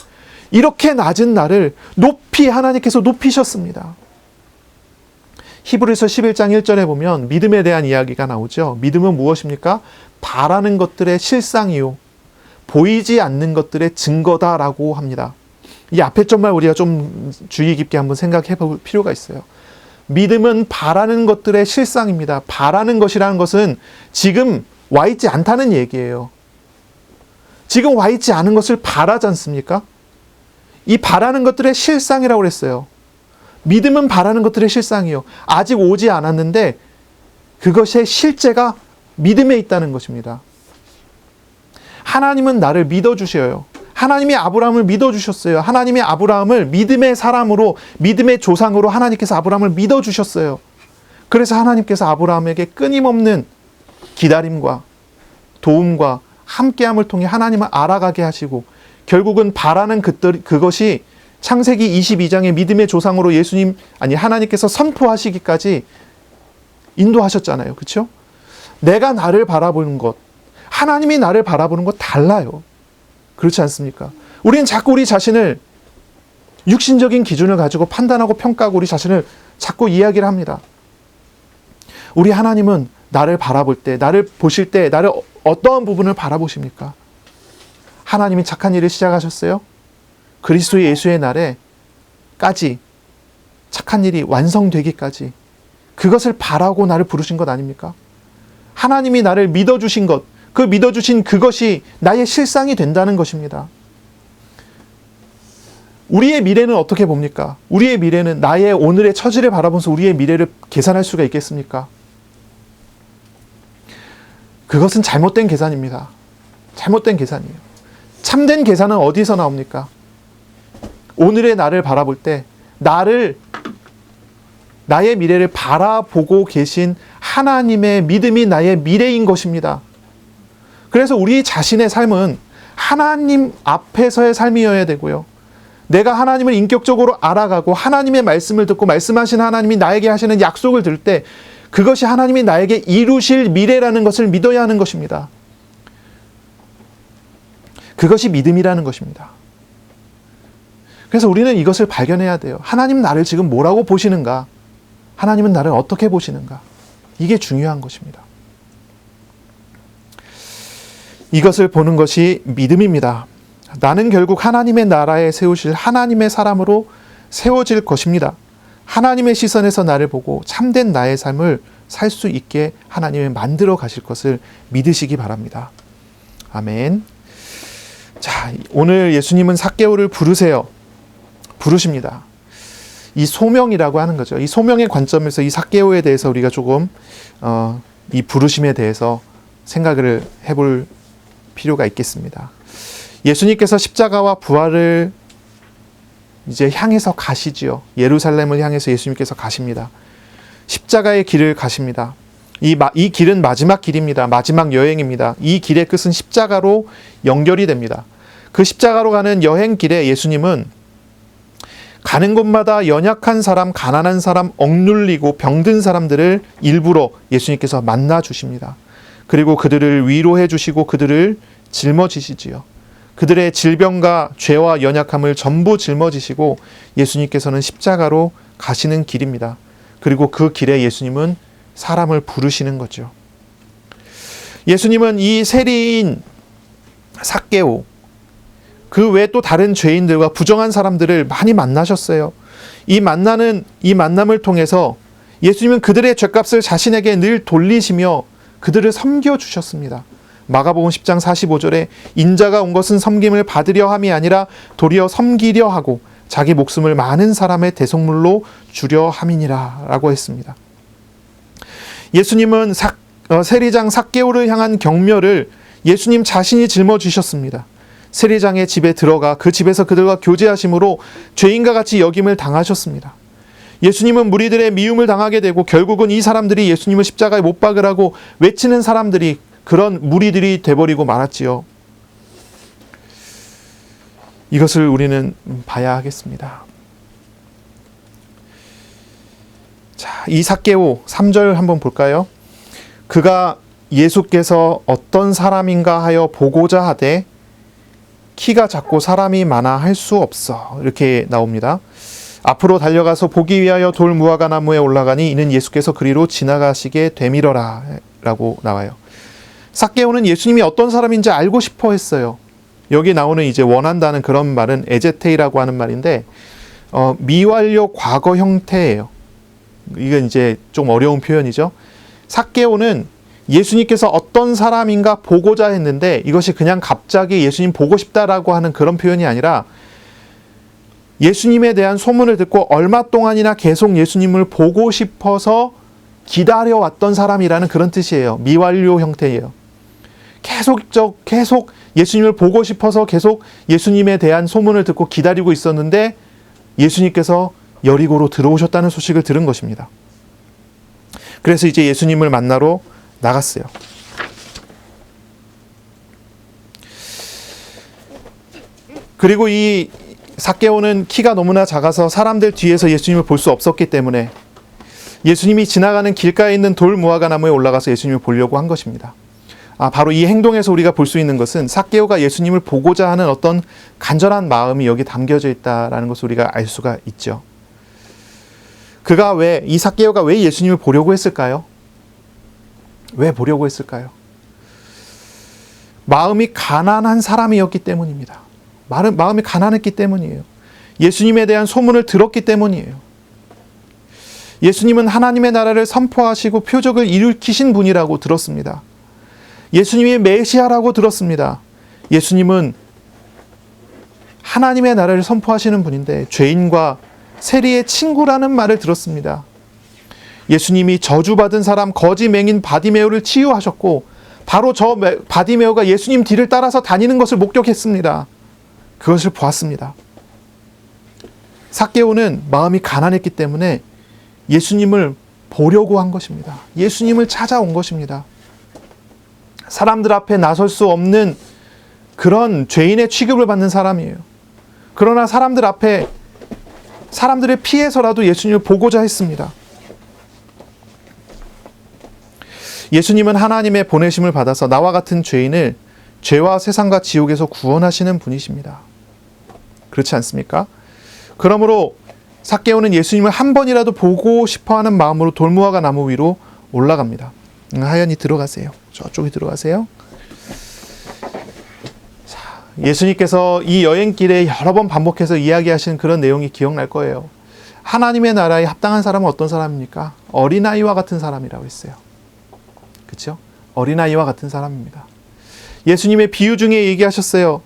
이렇게 낮은 나를 높이 하나님께서 높이셨습니다. 히브리서 11장 1절에 보면 믿음에 대한 이야기가 나오죠. 믿음은 무엇입니까? 바라는 것들의 실상이요 보이지 않는 것들의 증거다라고 합니다. 이 앞에 정말 우리가 좀 주의 깊게 한번 생각해 볼 필요가 있어요. 믿음은 바라는 것들의 실상입니다. 바라는 것이라는 것은 지금 와 있지 않다는 얘기예요. 지금 와 있지 않은 것을 바라지 않습니까? 이 바라는 것들의 실상이라고 그랬어요. 믿음은 바라는 것들의 실상이요. 아직 오지 않았는데 그것의 실제가 믿음에 있다는 것입니다. 하나님은 나를 믿어주셔요. 하나님이 아브라함을 믿어주셨어요. 하나님이 아브라함을 믿음의 사람으로, 믿음의 조상으로 하나님께서 아브라함을 믿어주셨어요. 그래서 하나님께서 아브라함에게 끊임없는 기다림과 도움과 함께함을 통해 하나님을 알아가게 하시고 결국은 바라는 그것이 창세기 22장의 믿음의 조상으로 하나님께서 선포하시기까지 인도하셨잖아요. 그렇죠? 내가 나를 바라보는 것, 하나님이 나를 바라보는 것 달라요. 그렇지 않습니까? 우리는 자꾸 우리 자신을 육신적인 기준을 가지고 판단하고 평가하고 우리 자신을 자꾸 이야기를 합니다. 우리 하나님은 나를 바라볼 때, 나를 보실 때 나를 어떠한 부분을 바라보십니까? 하나님이 착한 일을 시작하셨어요. 그리스도 예수의 날에까지 착한 일이 완성되기까지 그것을 바라고 나를 부르신 것 아닙니까? 하나님이 나를 믿어주신 것, 그 믿어주신 그것이 나의 실상이 된다는 것입니다. 우리의 미래는 어떻게 봅니까? 우리의 미래는 나의 오늘의 처지를 바라보면서 우리의 미래를 계산할 수가 있겠습니까? 그것은 잘못된 계산입니다. 잘못된 계산이에요. 참된 계산은 어디서 나옵니까? 오늘의 나를 바라볼 때 나의 미래를 바라보고 계신 하나님의 믿음이 나의 미래인 것입니다. 그래서 우리 자신의 삶은 하나님 앞에서의 삶이어야 되고요. 내가 하나님을 인격적으로 알아가고 하나님의 말씀을 듣고 말씀하신 하나님이 나에게 하시는 약속을 들을 때 그것이 하나님이 나에게 이루실 미래라는 것을 믿어야 하는 것입니다. 그것이 믿음이라는 것입니다. 그래서 우리는 이것을 발견해야 돼요. 하나님 나를 지금 뭐라고 보시는가? 하나님은 나를 어떻게 보시는가? 이게 중요한 것입니다. 이것을 보는 것이 믿음입니다. 나는 결국 하나님의 나라에 세우실 하나님의 사람으로 세워질 것입니다. 하나님의 시선에서 나를 보고 참된 나의 삶을 살 수 있게 하나님이 만들어 가실 것을 믿으시기 바랍니다. 아멘. 자, 오늘 예수님은 삭개오를 부르십니다. 이 소명이라고 하는 거죠. 이 소명의 관점에서 이 삭개오에 대해서 우리가 조금 이 부르심에 대해서 생각을 해볼 필요가 있겠습니다. 예수님께서 십자가와 부활을 이제 향해서 가시지요. 예루살렘을 향해서 예수님께서 가십니다. 십자가의 길을 가십니다. 이 길은 마지막 길입니다. 마지막 여행입니다. 이 길의 끝은 십자가로 연결이 됩니다. 그 십자가로 가는 여행길에 예수님은 가는 곳마다 연약한 사람, 가난한 사람, 억눌리고 병든 사람들을 일부러 예수님께서 만나 주십니다. 그리고 그들을 위로해 주시고 그들을 짊어지시지요. 그들의 질병과 죄와 연약함을 전부 짊어지시고 예수님께서는 십자가로 가시는 길입니다. 그리고 그 길에 예수님은 사람을 부르시는 거죠. 예수님은 이 세리인 삭개오, 그 외에 또 다른 죄인들과 부정한 사람들을 많이 만나셨어요. 이 만남을 통해서 예수님은 그들의 죗값을 자신에게 늘 돌리시며 그들을 섬겨주셨습니다. 마가복음 10장 45절에 인자가 온 것은 섬김을 받으려 함이 아니라 도리어 섬기려 하고 자기 목숨을 많은 사람의 대속물로 주려 함이니라 라고 했습니다. 예수님은 세리장 삭개오를 향한 경멸을 예수님 자신이 짊어지셨습니다. 세리장의 집에 들어가 그 집에서 그들과 교제하심으로 죄인과 같이 여김을 당하셨습니다. 예수님은 무리들의 미움을 당하게 되고 결국은 이 사람들이 예수님을 십자가에 못 박으라고 외치는 사람들이 그런 무리들이 돼버리고 말았지요. 이것을 우리는 봐야 하겠습니다. 자, 이 삭개오 3절 한번 볼까요? 그가 예수께서 어떤 사람인가 하여 보고자 하되 키가 작고 사람이 많아 할 수 없어. 이렇게 나옵니다. 앞으로 달려가서 보기 위하여 돌 무화과 나무에 올라가니 이는 예수께서 그리로 지나가시게 되밀어라 라고 나와요. 삭개오는 예수님이 어떤 사람인지 알고 싶어 했어요. 여기 나오는 이제 원한다는 그런 말은 에제테이라고 하는 말인데 미완료 과거 형태예요. 이건 이제 좀 어려운 표현이죠. 삭개오는 예수님께서 어떤 사람인가 보고자 했는데 이것이 그냥 갑자기 예수님 보고 싶다라고 하는 그런 표현이 아니라 예수님에 대한 소문을 듣고 얼마 동안이나 계속 예수님을 보고 싶어서 기다려왔던 사람이라는 그런 뜻이에요. 미완료 형태예요. 계속 예수님을 보고 싶어서 계속 예수님에 대한 소문을 듣고 기다리고 있었는데 예수님께서 여리고로 들어오셨다는 소식을 들은 것입니다. 그래서 이제 예수님을 만나러 나갔어요. 그리고 이 삭개오는 키가 너무나 작아서 사람들 뒤에서 예수님을 볼 수 없었기 때문에 예수님이 지나가는 길가에 있는 돌 무화과 나무에 올라가서 예수님을 보려고 한 것입니다. 바로 이 행동에서 우리가 볼 수 있는 것은 삭개오가 예수님을 보고자 하는 어떤 간절한 마음이 여기 담겨져 있다라는 것을 우리가 알 수가 있죠. 이 삭개오가 왜 예수님을 보려고 했을까요? 왜 보려고 했을까요? 마음이 가난한 사람이었기 때문입니다. 마음이 가난했기 때문이에요. 예수님에 대한 소문을 들었기 때문이에요. 예수님은 하나님의 나라를 선포하시고 표적을 일으키신 분이라고 들었습니다. 예수님이 메시아라고 들었습니다. 예수님은 하나님의 나라를 선포하시는 분인데 죄인과 세리의 친구라는 말을 들었습니다. 예수님이 저주받은 사람 거지 맹인 바디메오를 치유하셨고 바로 저 바디메오가 예수님 뒤를 따라서 다니는 것을 목격했습니다. 그것을 보았습니다. 삭개오는 마음이 가난했기 때문에 예수님을 보려고 한 것입니다. 예수님을 찾아온 것입니다. 사람들 앞에 나설 수 없는 그런 죄인의 취급을 받는 사람이에요. 그러나 사람들의 피해서라도 예수님을 보고자 했습니다. 예수님은 하나님의 보내심을 받아서 나와 같은 죄인을 죄와 세상과 지옥에서 구원하시는 분이십니다. 그렇지 않습니까? 그러므로 삭개오는 예수님을 한 번이라도 보고 싶어하는 마음으로 돌무화과 나무 위로 올라갑니다. 하연이 들어가세요. 저쪽에 들어가세요. 자, 예수님께서 이 여행길에 여러 번 반복해서 이야기하신 그런 내용이 기억날 거예요. 하나님의 나라에 합당한 사람은 어떤 사람입니까? 어린아이와 같은 사람이라고 했어요. 그렇죠? 어린아이와 같은 사람입니다. 예수님의 비유 중에 얘기하셨어요.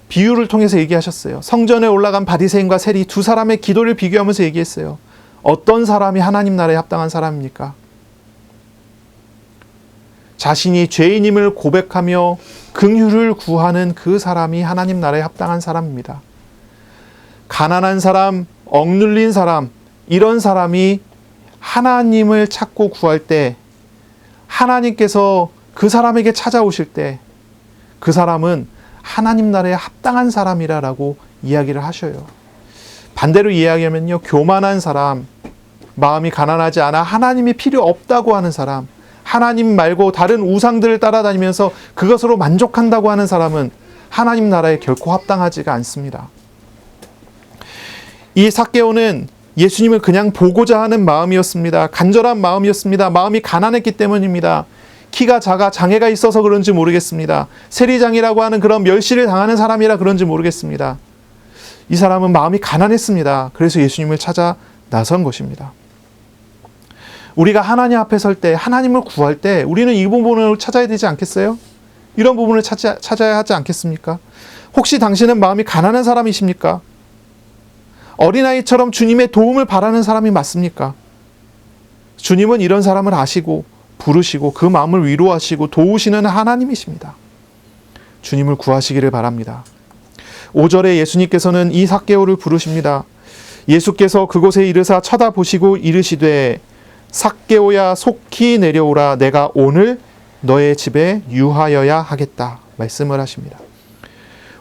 비유를 통해서 얘기하셨어요. 성전에 올라간 바리새인과 세리 두 사람의 기도를 비교하면서 얘기했어요. 어떤 사람이 하나님 나라에 합당한 사람입니까? 자신이 죄인임을 고백하며 긍휼을 구하는 그 사람이 하나님 나라에 합당한 사람입니다. 가난한 사람, 억눌린 사람, 이런 사람이 하나님을 찾고 구할 때, 하나님께서 그 사람에게 찾아오실 때 그 사람은 하나님 나라에 합당한 사람이라고 이야기를 하셔요. 반대로 이야기하면요, 교만한 사람, 마음이 가난하지 않아 하나님이 필요 없다고 하는 사람, 하나님 말고 다른 우상들을 따라다니면서 그것으로 만족한다고 하는 사람은 하나님 나라에 결코 합당하지가 않습니다. 이 삭개오는 예수님을 그냥 보고자 하는 마음이었습니다. 간절한 마음이었습니다. 마음이 가난했기 때문입니다. 키가 작아 장애가 있어서 그런지 모르겠습니다. 세리장이라고 하는 그런 멸시를 당하는 사람이라 그런지 모르겠습니다. 이 사람은 마음이 가난했습니다. 그래서 예수님을 찾아 나선 것입니다. 우리가 하나님 앞에 설 때, 하나님을 구할 때 우리는 이 부분을 찾아야 되지 않겠어요? 이런 부분을 찾아야 하지 않겠습니까? 혹시 당신은 마음이 가난한 사람이십니까? 어린아이처럼 주님의 도움을 바라는 사람이 맞습니까? 주님은 이런 사람을 아시고 부르시고 그 마음을 위로하시고 도우시는 하나님이십니다. 주님을 구하시기를 바랍니다. 5절에 예수님께서는 이 삭개오를 부르십니다. 예수께서 그곳에 이르사 쳐다보시고 이르시되 삭개오야 속히 내려오라. 내가 오늘 너의 집에 유하여야 하겠다. 말씀을 하십니다.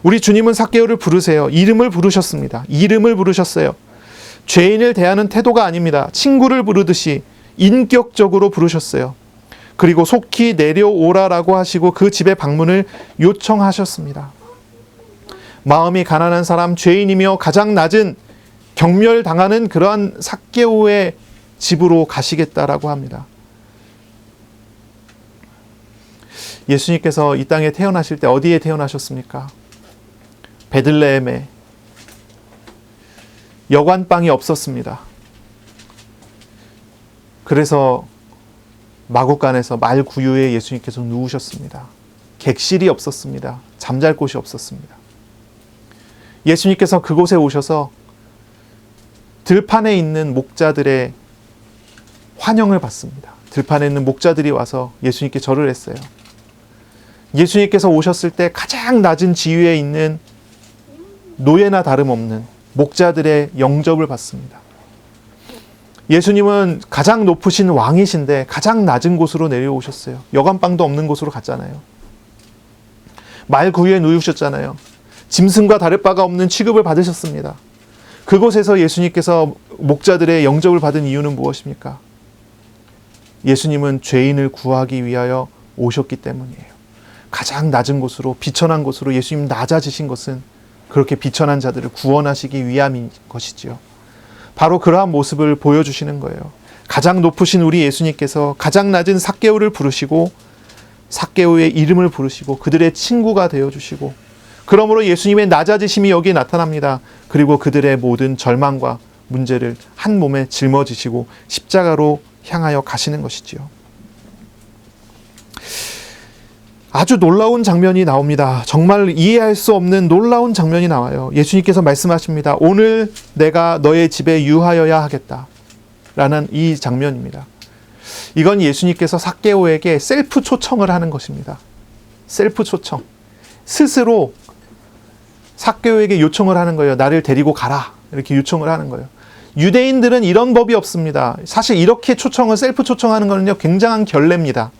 우리 주님은 삭개오를 부르세요. 이름을 부르셨습니다. 이름을 부르셨어요. 죄인을 대하는 태도가 아닙니다. 친구를 부르듯이 인격적으로 부르셨어요. 그리고 속히 내려오라라고 하시고 그 집의 방문을 요청하셨습니다. 마음이 가난한 사람, 죄인이며 가장 낮은 경멸당하는 그러한 삭개오의 집으로 가시겠다라고 합니다. 예수님께서 이 땅에 태어나실 때 어디에 태어나셨습니까? 베들레헴에. 여관방이 없었습니다. 그래서 마구간에서 말구유에 예수님께서 누우셨습니다. 객실이 없었습니다. 잠잘 곳이 없었습니다. 예수님께서 그곳에 오셔서 들판에 있는 목자들의 환영을 받습니다. 들판에 있는 목자들이 와서 예수님께 절을 했어요. 예수님께서 오셨을 때 가장 낮은 지위에 있는 노예나 다름없는 목자들의 영접을 받습니다. 예수님은 가장 높으신 왕이신데 가장 낮은 곳으로 내려오셨어요. 여관방도 없는 곳으로 갔잖아요. 말 구유에 누우셨잖아요. 짐승과 다를 바가 없는 취급을 받으셨습니다. 그곳에서 예수님께서 목자들의 영접을 받은 이유는 무엇입니까? 예수님은 죄인을 구하기 위하여 오셨기 때문이에요. 가장 낮은 곳으로, 비천한 곳으로 예수님 낮아지신 것은 그렇게 비천한 자들을 구원하시기 위함인 것이지요. 바로 그러한 모습을 보여주시는 거예요. 가장 높으신 우리 예수님께서 가장 낮은 삭개오를 부르시고 삭개오의 이름을 부르시고 그들의 친구가 되어주시고, 그러므로 예수님의 낮아지심이 여기에 나타납니다. 그리고 그들의 모든 절망과 문제를 한 몸에 짊어지시고 십자가로 향하여 가시는 것이지요. 아주 놀라운 장면이 나옵니다. 정말 이해할 수 없는 놀라운 장면이 나와요. 예수님께서 말씀하십니다. 오늘 내가 너의 집에 유하여야 하겠다. 라는 이 장면입니다. 이건 예수님께서 삭개오에게 셀프 초청을 하는 것입니다. 셀프 초청. 스스로 삭개오에게 요청을 하는 거예요. 나를 데리고 가라. 이렇게 요청을 하는 거예요. 유대인들은 이런 법이 없습니다. 사실 이렇게 초청을, 셀프 초청하는 거는요, 굉장한 결례입니다.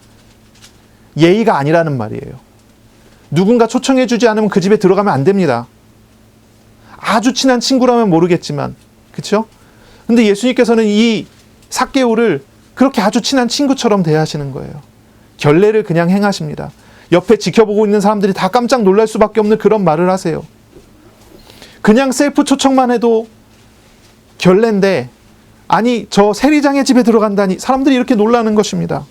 예의가 아니라는 말이에요. 누군가 초청해 주지 않으면 그 집에 들어가면 안 됩니다. 아주 친한 친구라면 모르겠지만, 그렇죠? 근데 예수님께서는 이 삭개오를 그렇게 아주 친한 친구처럼 대하시는 거예요. 결례를 그냥 행하십니다. 옆에 지켜보고 있는 사람들이 다 깜짝 놀랄 수밖에 없는 그런 말을 하세요. 그냥 셀프 초청만 해도 결례인데, 아니 저 세리장의 집에 들어간다니, 사람들이 이렇게 놀라는 것입니다.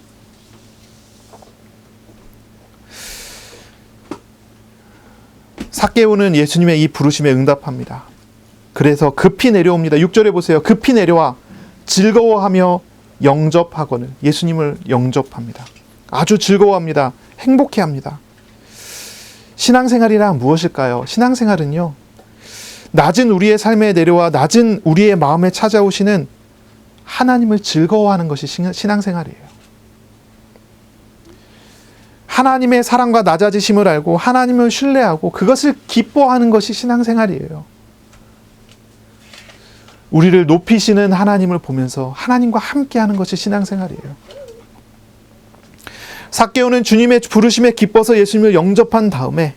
삭개오는 예수님의 이 부르심에 응답합니다. 그래서 급히 내려옵니다. 6절에 보세요. 급히 내려와 즐거워하며 영접하거늘. 예수님을 영접합니다. 아주 즐거워합니다. 행복해합니다. 신앙생활이란 무엇일까요? 신앙생활은요, 낮은 우리의 삶에 내려와 낮은 우리의 마음에 찾아오시는 하나님을 즐거워하는 것이 신앙생활이에요. 하나님의 사랑과 낮아지심을 알고 하나님을 신뢰하고 그것을 기뻐하는 것이 신앙생활이에요. 우리를 높이시는 하나님을 보면서 하나님과 함께하는 것이 신앙생활이에요. 삭개오는 주님의 부르심에 기뻐서 예수님을 영접한 다음에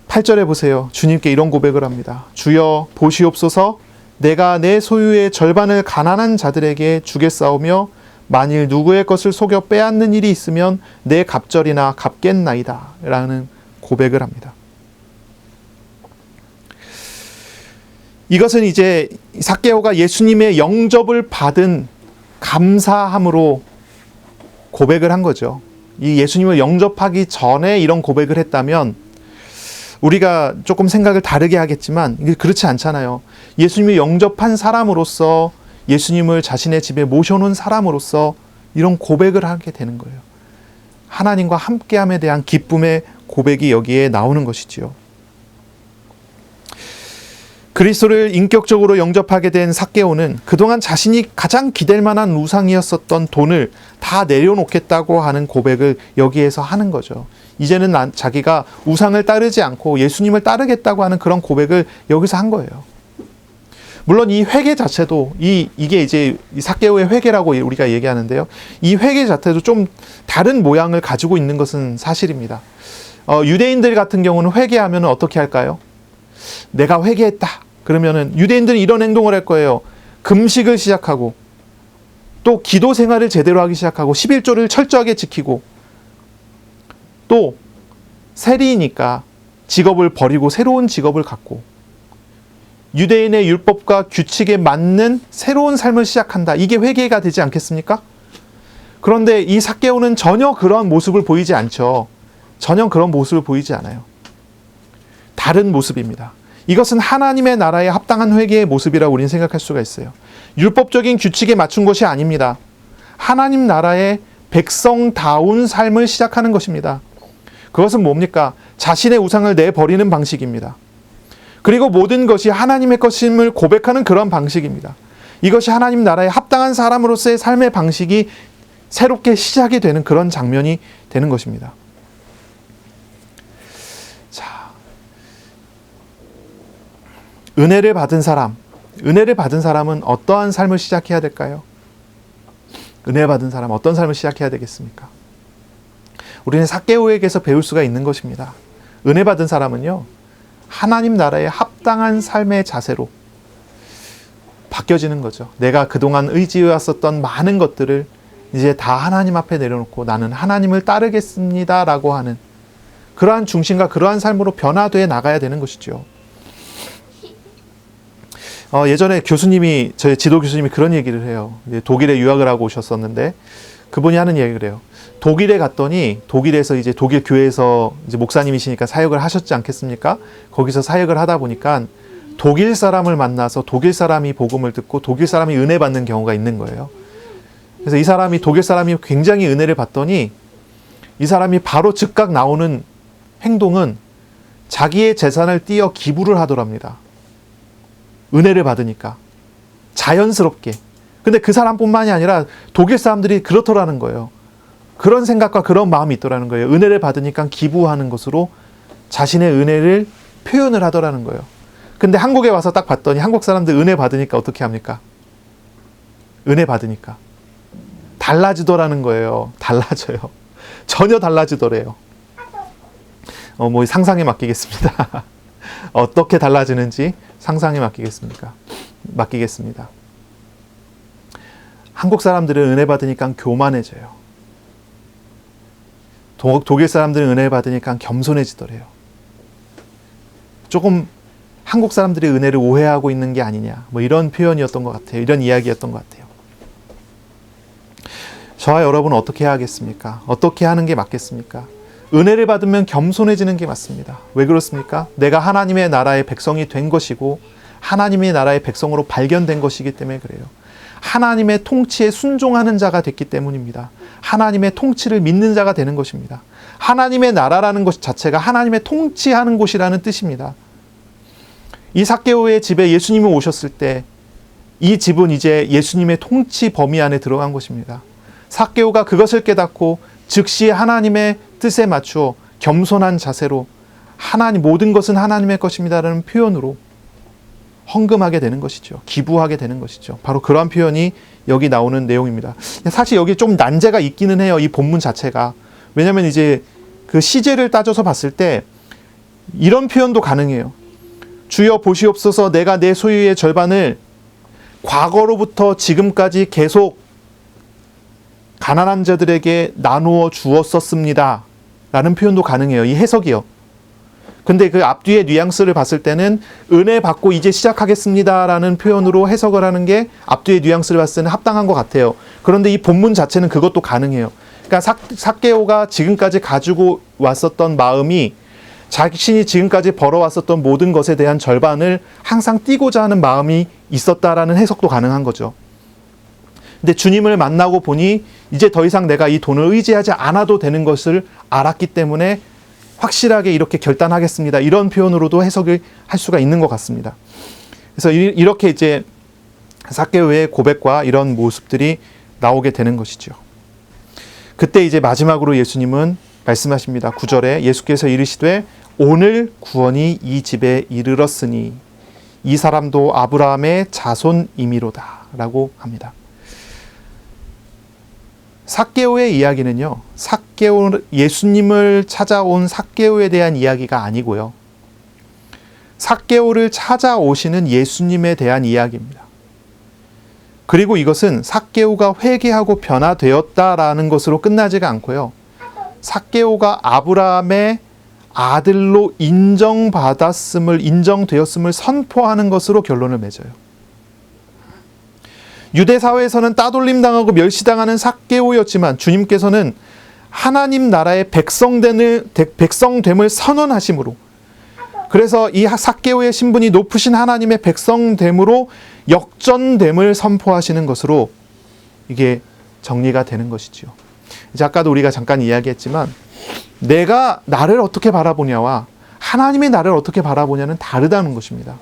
8절에 보세요. 주님께 이런 고백을 합니다. 주여 보시옵소서, 내가 내 소유의 절반을 가난한 자들에게 주겠사오며 만일 누구의 것을 속여 빼앗는 일이 있으면 내 갑절이나 갚겠나이다 라는 고백을 합니다. 이것은 이제 삭개오가 예수님의 영접을 받은 감사함으로 고백을 한 거죠. 이 예수님을 영접하기 전에 이런 고백을 했다면 우리가 조금 생각을 다르게 하겠지만 이게 그렇지 않잖아요. 예수님을 영접한 사람으로서, 예수님을 자신의 집에 모셔놓은 사람으로서 이런 고백을 하게 되는 거예요. 하나님과 함께함에 대한 기쁨의 고백이 여기에 나오는 것이지요. 그리스도를 인격적으로 영접하게 된 삭개오는 그동안 자신이 가장 기댈 만한 우상이었었던 돈을 다 내려놓겠다고 하는 고백을 여기에서 하는 거죠. 이제는 자기가 우상을 따르지 않고 예수님을 따르겠다고 하는 그런 고백을 여기서 한 거예요. 물론 이 회개 자체도 이게 이제 삭개오의 회개라고 우리가 얘기하는데요. 이 회개 자체도 좀 다른 모양을 가지고 있는 것은 사실입니다. 유대인들 같은 경우는 회개하면 어떻게 할까요? 내가 회개했다. 그러면은 유대인들은 이런 행동을 할 거예요. 금식을 시작하고 또 기도 생활을 제대로 하기 시작하고 11조를 철저하게 지키고 또 세리니까 직업을 버리고 새로운 직업을 갖고 유대인의 율법과 규칙에 맞는 새로운 삶을 시작한다. 이게 회개가 되지 않겠습니까? 그런데 이 삭개오는 전혀 그런 모습을 보이지 않죠. 전혀 그런 모습을 보이지 않아요. 다른 모습입니다. 이것은 하나님의 나라에 합당한 회개의 모습이라고 우리는 생각할 수가 있어요. 율법적인 규칙에 맞춘 것이 아닙니다. 하나님 나라의 백성다운 삶을 시작하는 것입니다. 그것은 뭡니까? 자신의 우상을 내버리는 방식입니다. 그리고 모든 것이 하나님의 것임을 고백하는 그런 방식입니다. 이것이 하나님 나라에 합당한 사람으로서의 삶의 방식이 새롭게 시작이 되는 그런 장면이 되는 것입니다. 은혜를 받은 사람은 어떠한 삶을 시작해야 될까요? 은혜 받은 사람 어떤 삶을 시작해야 되겠습니까? 우리는 삭개오에게서 배울 수가 있는 것입니다. 은혜 받은 사람은요, 하나님 나라에 합당한 삶의 자세로 바뀌어지는 거죠. 내가 그동안 의지해왔었던 많은 것들을 이제 다 하나님 앞에 내려놓고 나는 하나님을 따르겠습니다 라고 하는 그러한 중심과 그러한 삶으로 변화되어 나가야 되는 것이죠. 예전에 교수님이, 저희 지도 교수님이 그런 얘기를 해요. 독일에 유학을 하고 오셨었는데 그분이 하는 얘기를 해요. 독일에 갔더니 독일에서 이제 독일 교회에서 이제 목사님이시니까 사역을 하셨지 않겠습니까? 거기서 사역을 하다 보니까 독일 사람을 만나서 독일 사람이 복음을 듣고 독일 사람이 은혜 받는 경우가 있는 거예요. 그래서 독일 사람이 굉장히 은혜를 받더니 이 사람이 바로 즉각 나오는 행동은 자기의 재산을 띄어 기부를 하더랍니다. 은혜를 받으니까 자연스럽게. 근데 그 사람뿐만이 아니라 독일 사람들이 그렇더라는 거예요. 그런 생각과 그런 마음이 있더라는 거예요. 은혜를 받으니까 기부하는 것으로 자신의 은혜를 표현을 하더라는 거예요. 근데 한국에 와서 딱 봤더니 한국 사람들 은혜 받으니까 어떻게 합니까? 은혜 받으니까 달라지더라는 거예요. 달라져요. 전혀 달라지더래요. 뭐 상상에 맡기겠습니다. 어떻게 달라지는지 상상에 맡기겠습니다. 한국 사람들은 은혜 받으니까 교만해져요. 독일 사람들은 은혜 받으니까 겸손해지더래요. 조금 한국 사람들이 은혜를 오해하고 있는 게 아니냐, 뭐 이런 표현이었던 것 같아요. 이런 이야기였던 것 같아요. 저와 여러분은 어떻게 해야겠습니까? 어떻게 하는 게 맞겠습니까? 은혜를 받으면 겸손해지는 게 맞습니다. 왜 그렇습니까? 내가 하나님의 나라의 백성이 된 것이고 하나님의 나라의 백성으로 발견된 것이기 때문에 그래요. 하나님의 통치에 순종하는 자가 됐기 때문입니다. 하나님의 통치를 믿는 자가 되는 것입니다. 하나님의 나라라는 것 자체가 하나님의 통치하는 곳이라는 뜻입니다. 이 삭개오의 집에 예수님이 오셨을 때 이 집은 이제 예수님의 통치 범위 안에 들어간 것입니다. 삭개오가 그것을 깨닫고 즉시 하나님의 뜻에 맞추어 겸손한 자세로 하나님, 모든 것은 하나님의 것입니다라는 표현으로 헌금하게 되는 것이죠. 기부하게 되는 것이죠. 바로 그러한 표현이 여기 나오는 내용입니다. 사실 여기 좀 난제가 있기는 해요. 이 본문 자체가. 왜냐하면 이제 그 시제를 따져서 봤을 때 이런 표현도 가능해요. 주여 보시옵소서, 내가 내 소유의 절반을 과거로부터 지금까지 계속 가난한 자들에게 나누어 주었었습니다 라는 표현도 가능해요. 이 해석이요. 근데 그 앞뒤의 뉘앙스를 봤을 때는 은혜 받고 이제 시작하겠습니다 라는 표현으로 해석을 하는 게 앞뒤의 뉘앙스를 봤을 때는 합당한 것 같아요. 그런데 이 본문 자체는 그것도 가능해요. 그러니까 삭개오가 지금까지 가지고 왔었던 마음이 자신이 지금까지 벌어왔었던 모든 것에 대한 절반을 항상 띄고자 하는 마음이 있었다라는 해석도 가능한 거죠. 근데 주님을 만나고 보니 이제 더 이상 내가 이 돈을 의지하지 않아도 되는 것을 알았기 때문에 확실하게 이렇게 결단하겠습니다. 이런 표현으로도 해석을 할 수가 있는 것 같습니다. 그래서 이렇게 이제 삭개오의 고백과 이런 모습들이 나오게 되는 것이죠. 그때 이제 마지막으로 예수님은 말씀하십니다. 9절에 예수께서 이르시되 오늘 구원이 이 집에 이르렀으니 이 사람도 아브라함의 자손이미로다 라고 합니다. 삭개오의 이야기는요, 예수님을 찾아온 삭개오에 대한 이야기가 아니고요, 삭개오를 찾아오시는 예수님에 대한 이야기입니다. 그리고 이것은 삭개오가 회개하고 변화되었다라는 것으로 끝나지가 않고요, 삭개오가 아브라함의 아들로 인정되었음을 선포하는 것으로 결론을 맺어요. 유대 사회에서는 따돌림당하고 멸시당하는 삭개오였지만 주님께서는 하나님 나라의 백성됨을 선언하심으로, 그래서 이 삭개오의 신분이 높으신 하나님의 백성됨으로 역전됨을 선포하시는 것으로 이게 정리가 되는 것이죠. 이제 아까도 우리가 잠깐 이야기했지만 내가 나를 어떻게 바라보냐와 하나님이 나를 어떻게 바라보냐는 다르다는 것입니다.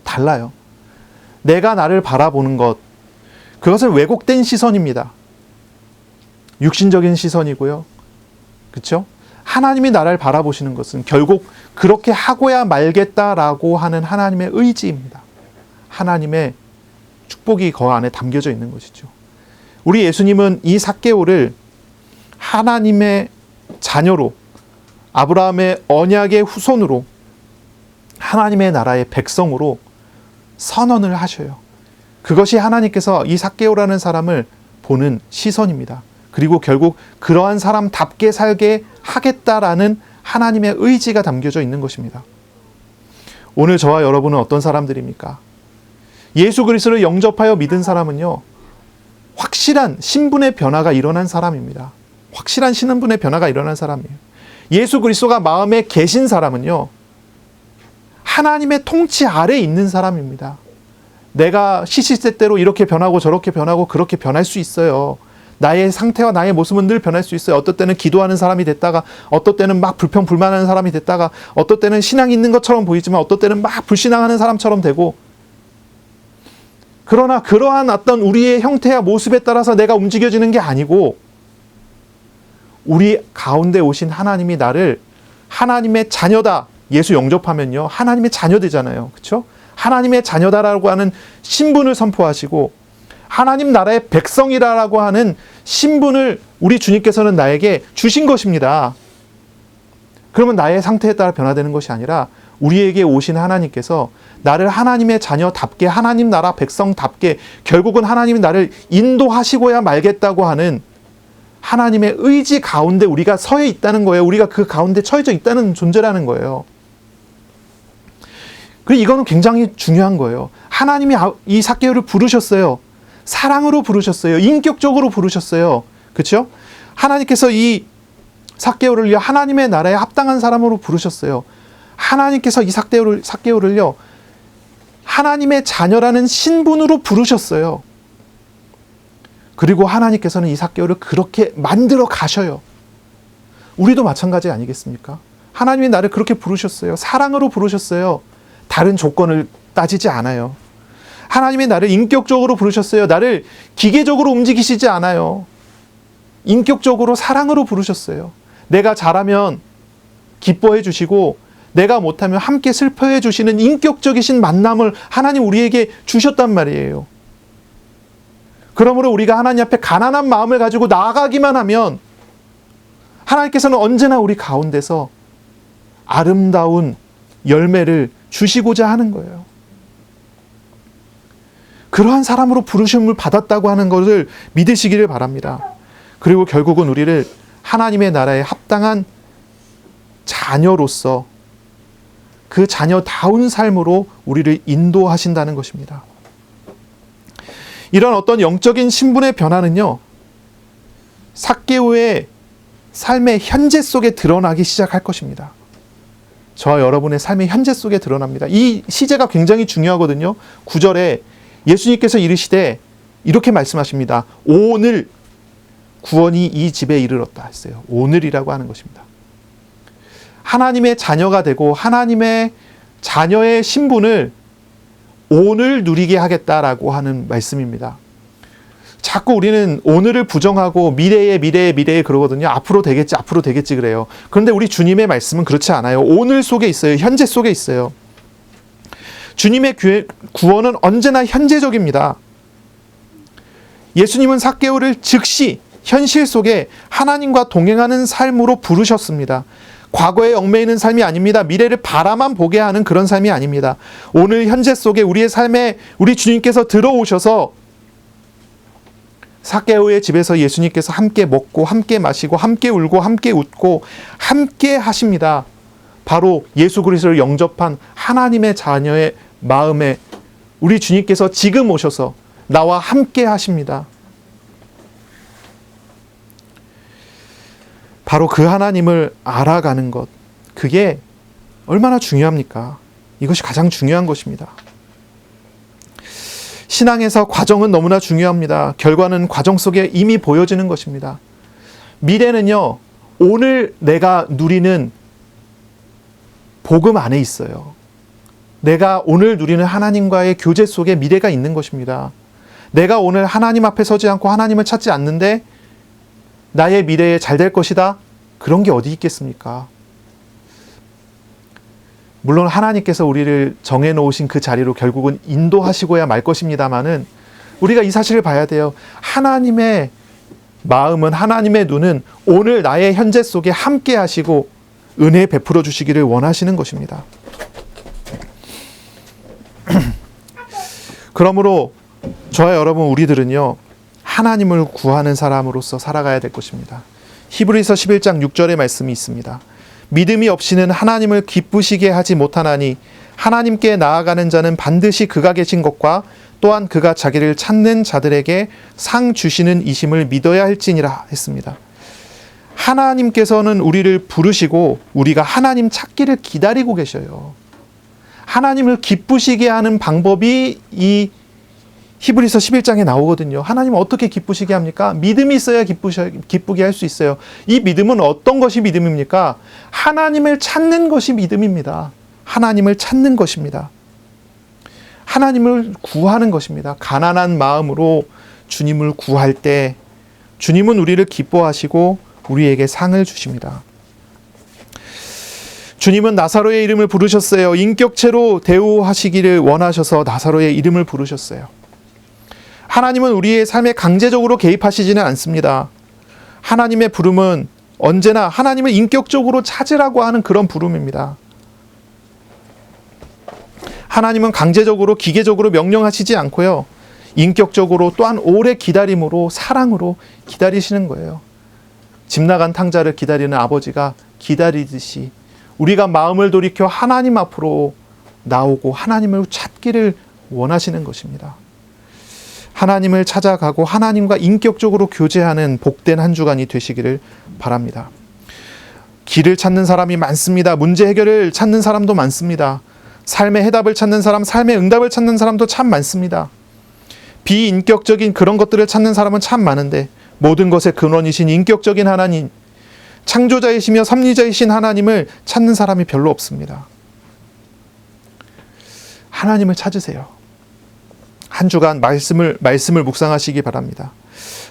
달라요. 내가 나를 바라보는 것, 그것은 왜곡된 시선입니다. 육신적인 시선이고요. 그렇죠? 하나님이 나를 바라보시는 것은 결국 그렇게 하고야 말겠다라고 하는 하나님의 의지입니다. 하나님의 축복이 그 안에 담겨져 있는 것이죠. 우리 예수님은 이 삭개오를 하나님의 자녀로, 아브라함의 언약의 후손으로, 하나님의 나라의 백성으로 선언을 하셔요. 그것이 하나님께서 이 삭개오라는 사람을 보는 시선입니다. 그리고 결국 그러한 사람답게 살게 하겠다라는 하나님의 의지가 담겨져 있는 것입니다. 오늘 저와 여러분은 어떤 사람들입니까? 예수 그리스도를 영접하여 믿은 사람은요, 확실한 신분의 변화가 일어난 사람입니다. 확실한 신분의 변화가 일어난 사람이에요. 예수 그리스도가 마음에 계신 사람은요, 하나님의 통치 아래에 있는 사람입니다. 내가 시시때때로 이렇게 변하고 저렇게 변하고 그렇게 변할 수 있어요. 나의 상태와 나의 모습은 늘 변할 수 있어요. 어떨 때는 기도하는 사람이 됐다가, 어떨 때는 막 불평불만하는 사람이 됐다가, 어떨 때는 신앙이 있는 것처럼 보이지만 어떨 때는 막 불신앙하는 사람처럼 되고, 그러나 그러한 어떤 우리의 형태와 모습에 따라서 내가 움직여지는 게 아니고, 우리 가운데 오신 하나님이 나를 하나님의 자녀다, 예수 영접하면요 하나님의 자녀 되잖아요. 그렇죠? 하나님의 자녀다라고 하는 신분을 선포하시고 하나님 나라의 백성이라고 하는 신분을 우리 주님께서는 나에게 주신 것입니다. 그러면 나의 상태에 따라 변화되는 것이 아니라 우리에게 오신 하나님께서 나를 하나님의 자녀답게, 하나님 나라 백성답게, 결국은 하나님이 나를 인도하시고야 말겠다고 하는 하나님의 의지 가운데 우리가 서해 있다는 거예요. 우리가 그 가운데 처해져 있다는 존재라는 거예요. 그리고 이거는 굉장히 중요한 거예요. 하나님이 이 삭개오를 부르셨어요. 사랑으로 부르셨어요. 인격적으로 부르셨어요. 그렇죠? 하나님께서 이 삭개오를요, 하나님의 나라에 합당한 사람으로 부르셨어요. 하나님께서 이 삭개오를요, 하나님의 자녀라는 신분으로 부르셨어요. 그리고 하나님께서는 이 삭개오를 그렇게 만들어 가셔요. 우리도 마찬가지 아니겠습니까? 하나님이 나를 그렇게 부르셨어요. 사랑으로 부르셨어요. 다른 조건을 따지지 않아요. 하나님이 나를 인격적으로 부르셨어요. 나를 기계적으로 움직이시지 않아요. 인격적으로 사랑으로 부르셨어요. 내가 잘하면 기뻐해 주시고 내가 못하면 함께 슬퍼해 주시는 인격적이신 만남을 하나님 우리에게 주셨단 말이에요. 그러므로 우리가 하나님 앞에 가난한 마음을 가지고 나아가기만 하면 하나님께서는 언제나 우리 가운데서 아름다운 열매를 주시고자 하는 거예요. 그러한 사람으로 부르심을 받았다고 하는 것을 믿으시기를 바랍니다. 그리고 결국은 우리를 하나님의 나라에 합당한 자녀로서 그 자녀다운 삶으로 우리를 인도하신다는 것입니다. 이런 어떤 영적인 신분의 변화는요, 삭개오의 삶의 현재 속에 드러나기 시작할 것입니다. 저와 여러분의 삶의 현재 속에 드러납니다. 이 시제가 굉장히 중요하거든요. 9절에 예수님께서 이르시되 이렇게 말씀하십니다. 오늘 구원이 이 집에 이르렀다 했어요. 오늘이라고 하는 것입니다. 하나님의 자녀가 되고 하나님의 자녀의 신분을 오늘 누리게 하겠다라고 하는 말씀입니다. 자꾸 우리는 오늘을 부정하고 미래에 그러거든요. 앞으로 되겠지 그래요. 그런데 우리 주님의 말씀은 그렇지 않아요. 오늘 속에 있어요. 현재 속에 있어요. 주님의 구원은 언제나 현재적입니다. 예수님은 삭개오를 즉시 현실 속에 하나님과 동행하는 삶으로 부르셨습니다. 과거에 얽매이는 삶이 아닙니다. 미래를 바라만 보게 하는 그런 삶이 아닙니다. 오늘 현재 속에 우리의 삶에 우리 주님께서 들어오셔서 삭개오의 집에서 예수님께서 함께 먹고 함께 마시고 함께 울고 함께 웃고 함께 하십니다. 바로 예수 그리스도를 영접한 하나님의 자녀의 마음에 우리 주님께서 지금 오셔서 나와 함께 하십니다. 바로 그 하나님을 알아가는 것, 그게 얼마나 중요합니까? 이것이 가장 중요한 것입니다. 신앙에서 과정은 너무나 중요합니다. 결과는 과정 속에 이미 보여지는 것입니다. 미래는요, 오늘 내가 누리는 복음 안에 있어요. 내가 오늘 누리는 하나님과의 교제 속에 미래가 있는 것입니다. 내가 오늘 하나님 앞에 서지 않고 하나님을 찾지 않는데 나의 미래에 잘 될 것이다? 그런 게 어디 있겠습니까? 물론 하나님께서 우리를 정해놓으신 그 자리로 결국은 인도하시고야 말 것입니다마는 우리가 이 사실을 봐야 돼요. 하나님의 마음은, 하나님의 눈은 오늘 나의 현재 속에 함께 하시고 은혜 베풀어 주시기를 원하시는 것입니다. 그러므로 저와 여러분 우리들은요, 하나님을 구하는 사람으로서 살아가야 될 것입니다. 히브리서 11장 6절의 말씀이 있습니다. 믿음이 없이는 하나님을 기쁘시게 하지 못하나니 하나님께 나아가는 자는 반드시 그가 계신 것과 또한 그가 자기를 찾는 자들에게 상 주시는 이심을 믿어야 할지니라 했습니다. 하나님께서는 우리를 부르시고 우리가 하나님 찾기를 기다리고 계셔요. 하나님을 기쁘시게 하는 방법이 이 히브리서 11장에 나오거든요. 하나님은 어떻게 기쁘시게 합니까? 믿음이 있어야 기쁘게 할 수 있어요. 이 믿음은 어떤 것이 믿음입니까? 하나님을 찾는 것이 믿음입니다. 하나님을 찾는 것입니다. 하나님을 구하는 것입니다. 가난한 마음으로 주님을 구할 때 주님은 우리를 기뻐하시고 우리에게 상을 주십니다. 주님은 나사로의 이름을 부르셨어요. 인격체로 대우하시기를 원하셔서 나사로의 이름을 부르셨어요. 하나님은 우리의 삶에 강제적으로 개입하시지는 않습니다. 하나님의 부름은 언제나 하나님을 인격적으로 찾으라고 하는 그런 부름입니다. 하나님은 강제적으로 기계적으로 명령하시지 않고요. 인격적으로 또한 오래 기다림으로 사랑으로 기다리시는 거예요. 집 나간 탕자를 기다리는 아버지가 기다리듯이 우리가 마음을 돌이켜 하나님 앞으로 나오고 하나님을 찾기를 원하시는 것입니다. 하나님을 찾아가고 하나님과 인격적으로 교제하는 복된 한 주간이 되시기를 바랍니다. 길을 찾는 사람이 많습니다. 문제 해결을 찾는 사람도 많습니다. 삶의 해답을 찾는 사람, 삶의 응답을 찾는 사람도 참 많습니다. 비인격적인 그런 것들을 찾는 사람은 참 많은데 모든 것의 근원이신 인격적인 하나님, 창조자이시며 섭리자이신 하나님을 찾는 사람이 별로 없습니다. 하나님을 찾으세요. 한 주간 말씀을 묵상하시기 바랍니다.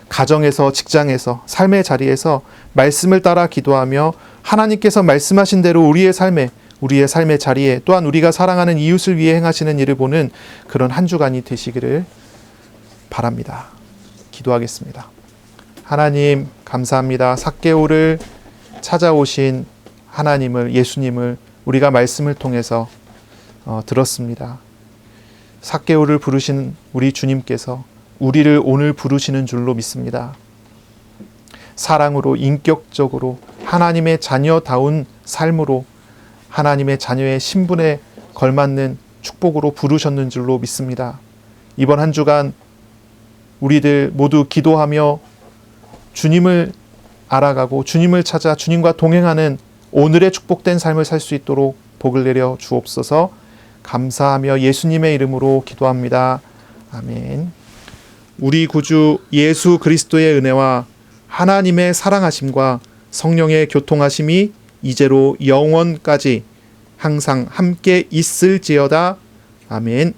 가정에서, 직장에서, 삶의 자리에서 말씀을 따라 기도하며 하나님께서 말씀하신 대로 우리의 삶의 자리에, 또한 우리가 사랑하는 이웃을 위해 행하시는 일을 보는 그런 한 주간이 되시기를 바랍니다. 기도하겠습니다. 하나님 감사합니다. 삭개오를 찾아오신 하나님을, 예수님을 우리가 말씀을 통해서 들었습니다. 삭개오를 부르신 우리 주님께서 우리를 오늘 부르시는 줄로 믿습니다. 사랑으로, 인격적으로, 하나님의 자녀다운 삶으로, 하나님의 자녀의 신분에 걸맞는 축복으로 부르셨는 줄로 믿습니다. 이번 한 주간 우리들 모두 기도하며 주님을 알아가고 주님을 찾아 주님과 동행하는 오늘의 축복된 삶을 살 수 있도록 복을 내려 주옵소서. 감사하며 예수님의 이름으로 기도합니다. 아멘. 우리 구주 예수 그리스도의 은혜와 하나님의 사랑하심과 성령의 교통하심이 이제로 영원까지 항상 함께 있을지어다. 아멘.